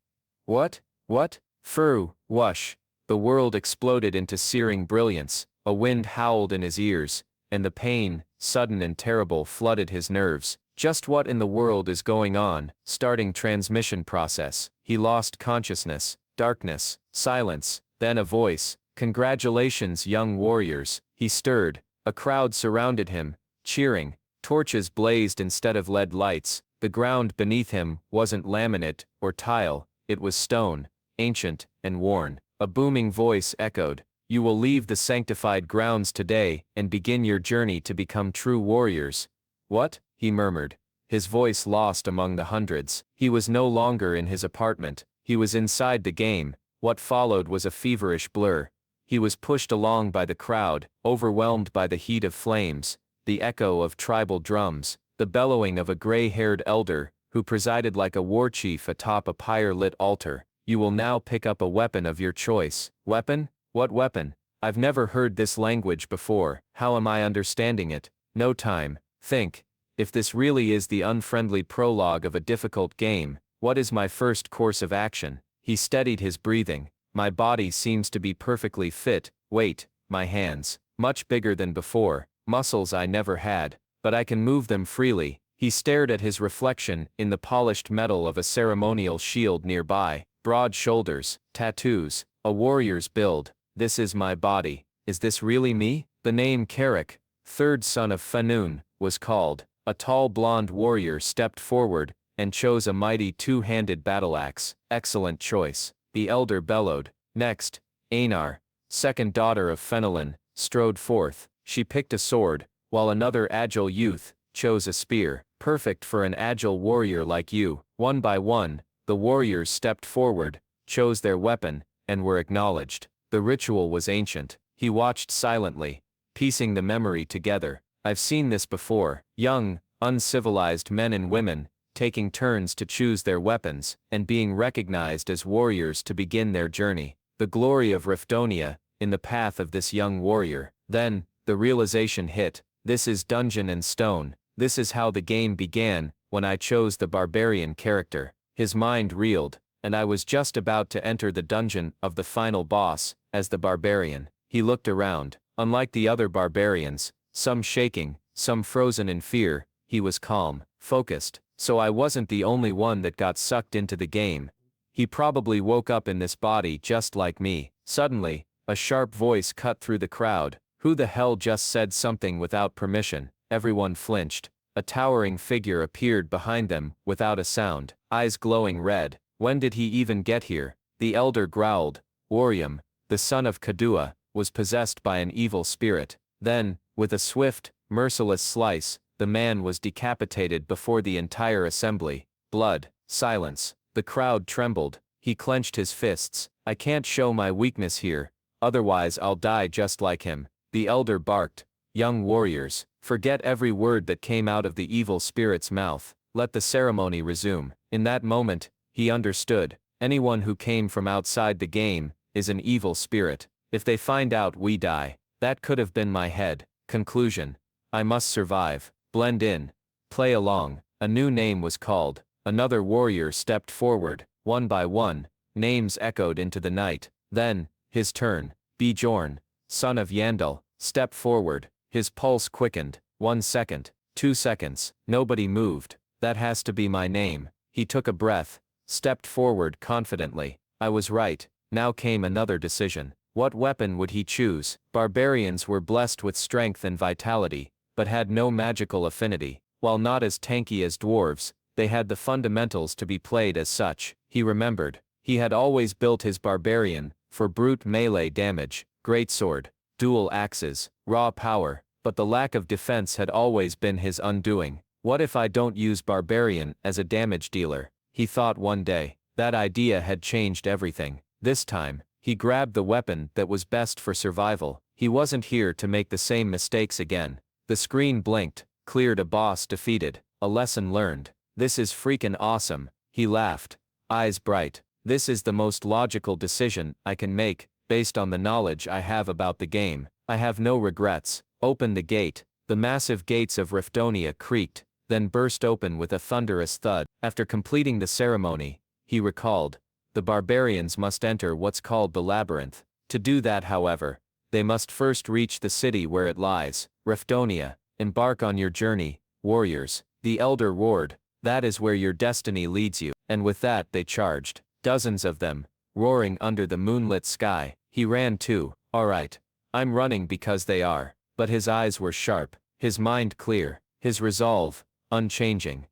What? What? Fru, whoosh. The world exploded into searing brilliance. A wind howled in his ears, and the pain, sudden and terrible, flooded his nerves. Just what in the world is going on? Starting transmission process. He lost consciousness. Darkness. Silence. Then a voice. Congratulations, young warriors. He stirred. A crowd surrounded him, cheering. Torches blazed instead of LED lights. The ground beneath him wasn't laminate or tile, it was stone, ancient and worn. A booming voice echoed. You will leave the sanctified grounds today and begin your journey to become true warriors. What? He murmured. His voice lost among the hundreds. He was no longer in his apartment. He was inside the game. What followed was a feverish blur. He was pushed along by the crowd, overwhelmed by the heat of flames, the echo of tribal drums, the bellowing of a gray-haired elder, who presided like a war chief atop a pyre-lit altar. You will now pick up a weapon of your choice. Weapon? What weapon? I've never heard this language before. How am I understanding it? No time. Think. If this really is the unfriendly prologue of a difficult game, what is my first course of action? He steadied his breathing. My body seems to be perfectly fit. Wait, my hands. Much bigger than before. Muscles I never had. But I can move them freely. He stared at his reflection in the polished metal of a ceremonial shield nearby. Broad shoulders, tattoos, a warrior's build. This is my body. Is this really me? The name Carrick, third son of Fanun, was called. A tall blonde warrior stepped forward and chose a mighty two-handed battle axe. Excellent choice. The elder bellowed. Next, Einar, second daughter of Fenelon, strode forth. She picked a sword, while another agile youth chose a spear. Perfect for an agile warrior like you. One by one, the warriors stepped forward, chose their weapon, and were acknowledged. The ritual was ancient. He watched silently, piecing the memory together. I've seen this before. Young, uncivilized men and women, taking turns to choose their weapons, and being recognized as warriors to begin their journey. The glory of Riftonia, in the path of this young warrior. Then, the realization hit. This is Dungeon and Stone. This is how the game began, when I chose the barbarian character. His mind reeled, and I was just about to enter the dungeon of the final boss, as the barbarian. He looked around. Unlike the other barbarians, some shaking, some frozen in fear, he was calm, focused. So I wasn't the only one that got sucked into the game. He probably woke up in this body just like me. Suddenly, a sharp voice cut through the crowd. Who the hell just said something without permission? Everyone flinched. A towering figure appeared behind them, without a sound, eyes glowing red. When did he even get here? The elder growled. Wariam, the son of Kadua, was possessed by an evil spirit. Then, with a swift, merciless slice, the man was decapitated before the entire assembly. Blood, silence. The crowd trembled. He clenched his fists. I can't show my weakness here, otherwise I'll die just like him. The elder barked. Young warriors, forget every word that came out of the evil spirit's mouth. Let the ceremony resume. In that moment, he understood. Anyone who came from outside the game is an evil spirit. If they find out we die, that could have been my head. Conclusion. I must survive. Blend in. Play along. A new name was called. Another warrior stepped forward. One by one, names echoed into the night. Then, his turn. Bjorn, son of Yandel, stepped forward. His pulse quickened. 1 second. 2 seconds. Nobody moved. That has to be my name. He took a breath, stepped forward confidently. I was right. Now came another decision. What weapon would he choose? Barbarians were blessed with strength and vitality, but had no magical affinity. While not as tanky as dwarves, they had the fundamentals to be played as such. He remembered. He had always built his barbarian for brute melee damage, greatsword, dual axes, raw power, but the lack of defense had always been his undoing. What if I don't use barbarian as a damage dealer? He thought one day. That idea had changed everything. This time, he grabbed the weapon that was best for survival. He wasn't here to make the same mistakes again. The screen blinked, cleared a boss defeated, a lesson learned. This is freaking awesome. He laughed, eyes bright. This is the most logical decision I can make, based on the knowledge I have about the game. I have no regrets. Open the gate. The massive gates of Riftonia creaked, then burst open with a thunderous thud. After completing the ceremony, he recalled, the barbarians must enter what's called the labyrinth. To do that, however, they must first reach the city where it lies, Riftonia. Embark on your journey, warriors. The elder roared. That is where your destiny leads you. And with that they charged. Dozens of them, roaring under the moonlit sky. He ran too. Alright. I'm running because they are. But his eyes were sharp, his mind clear, his resolve unchanging.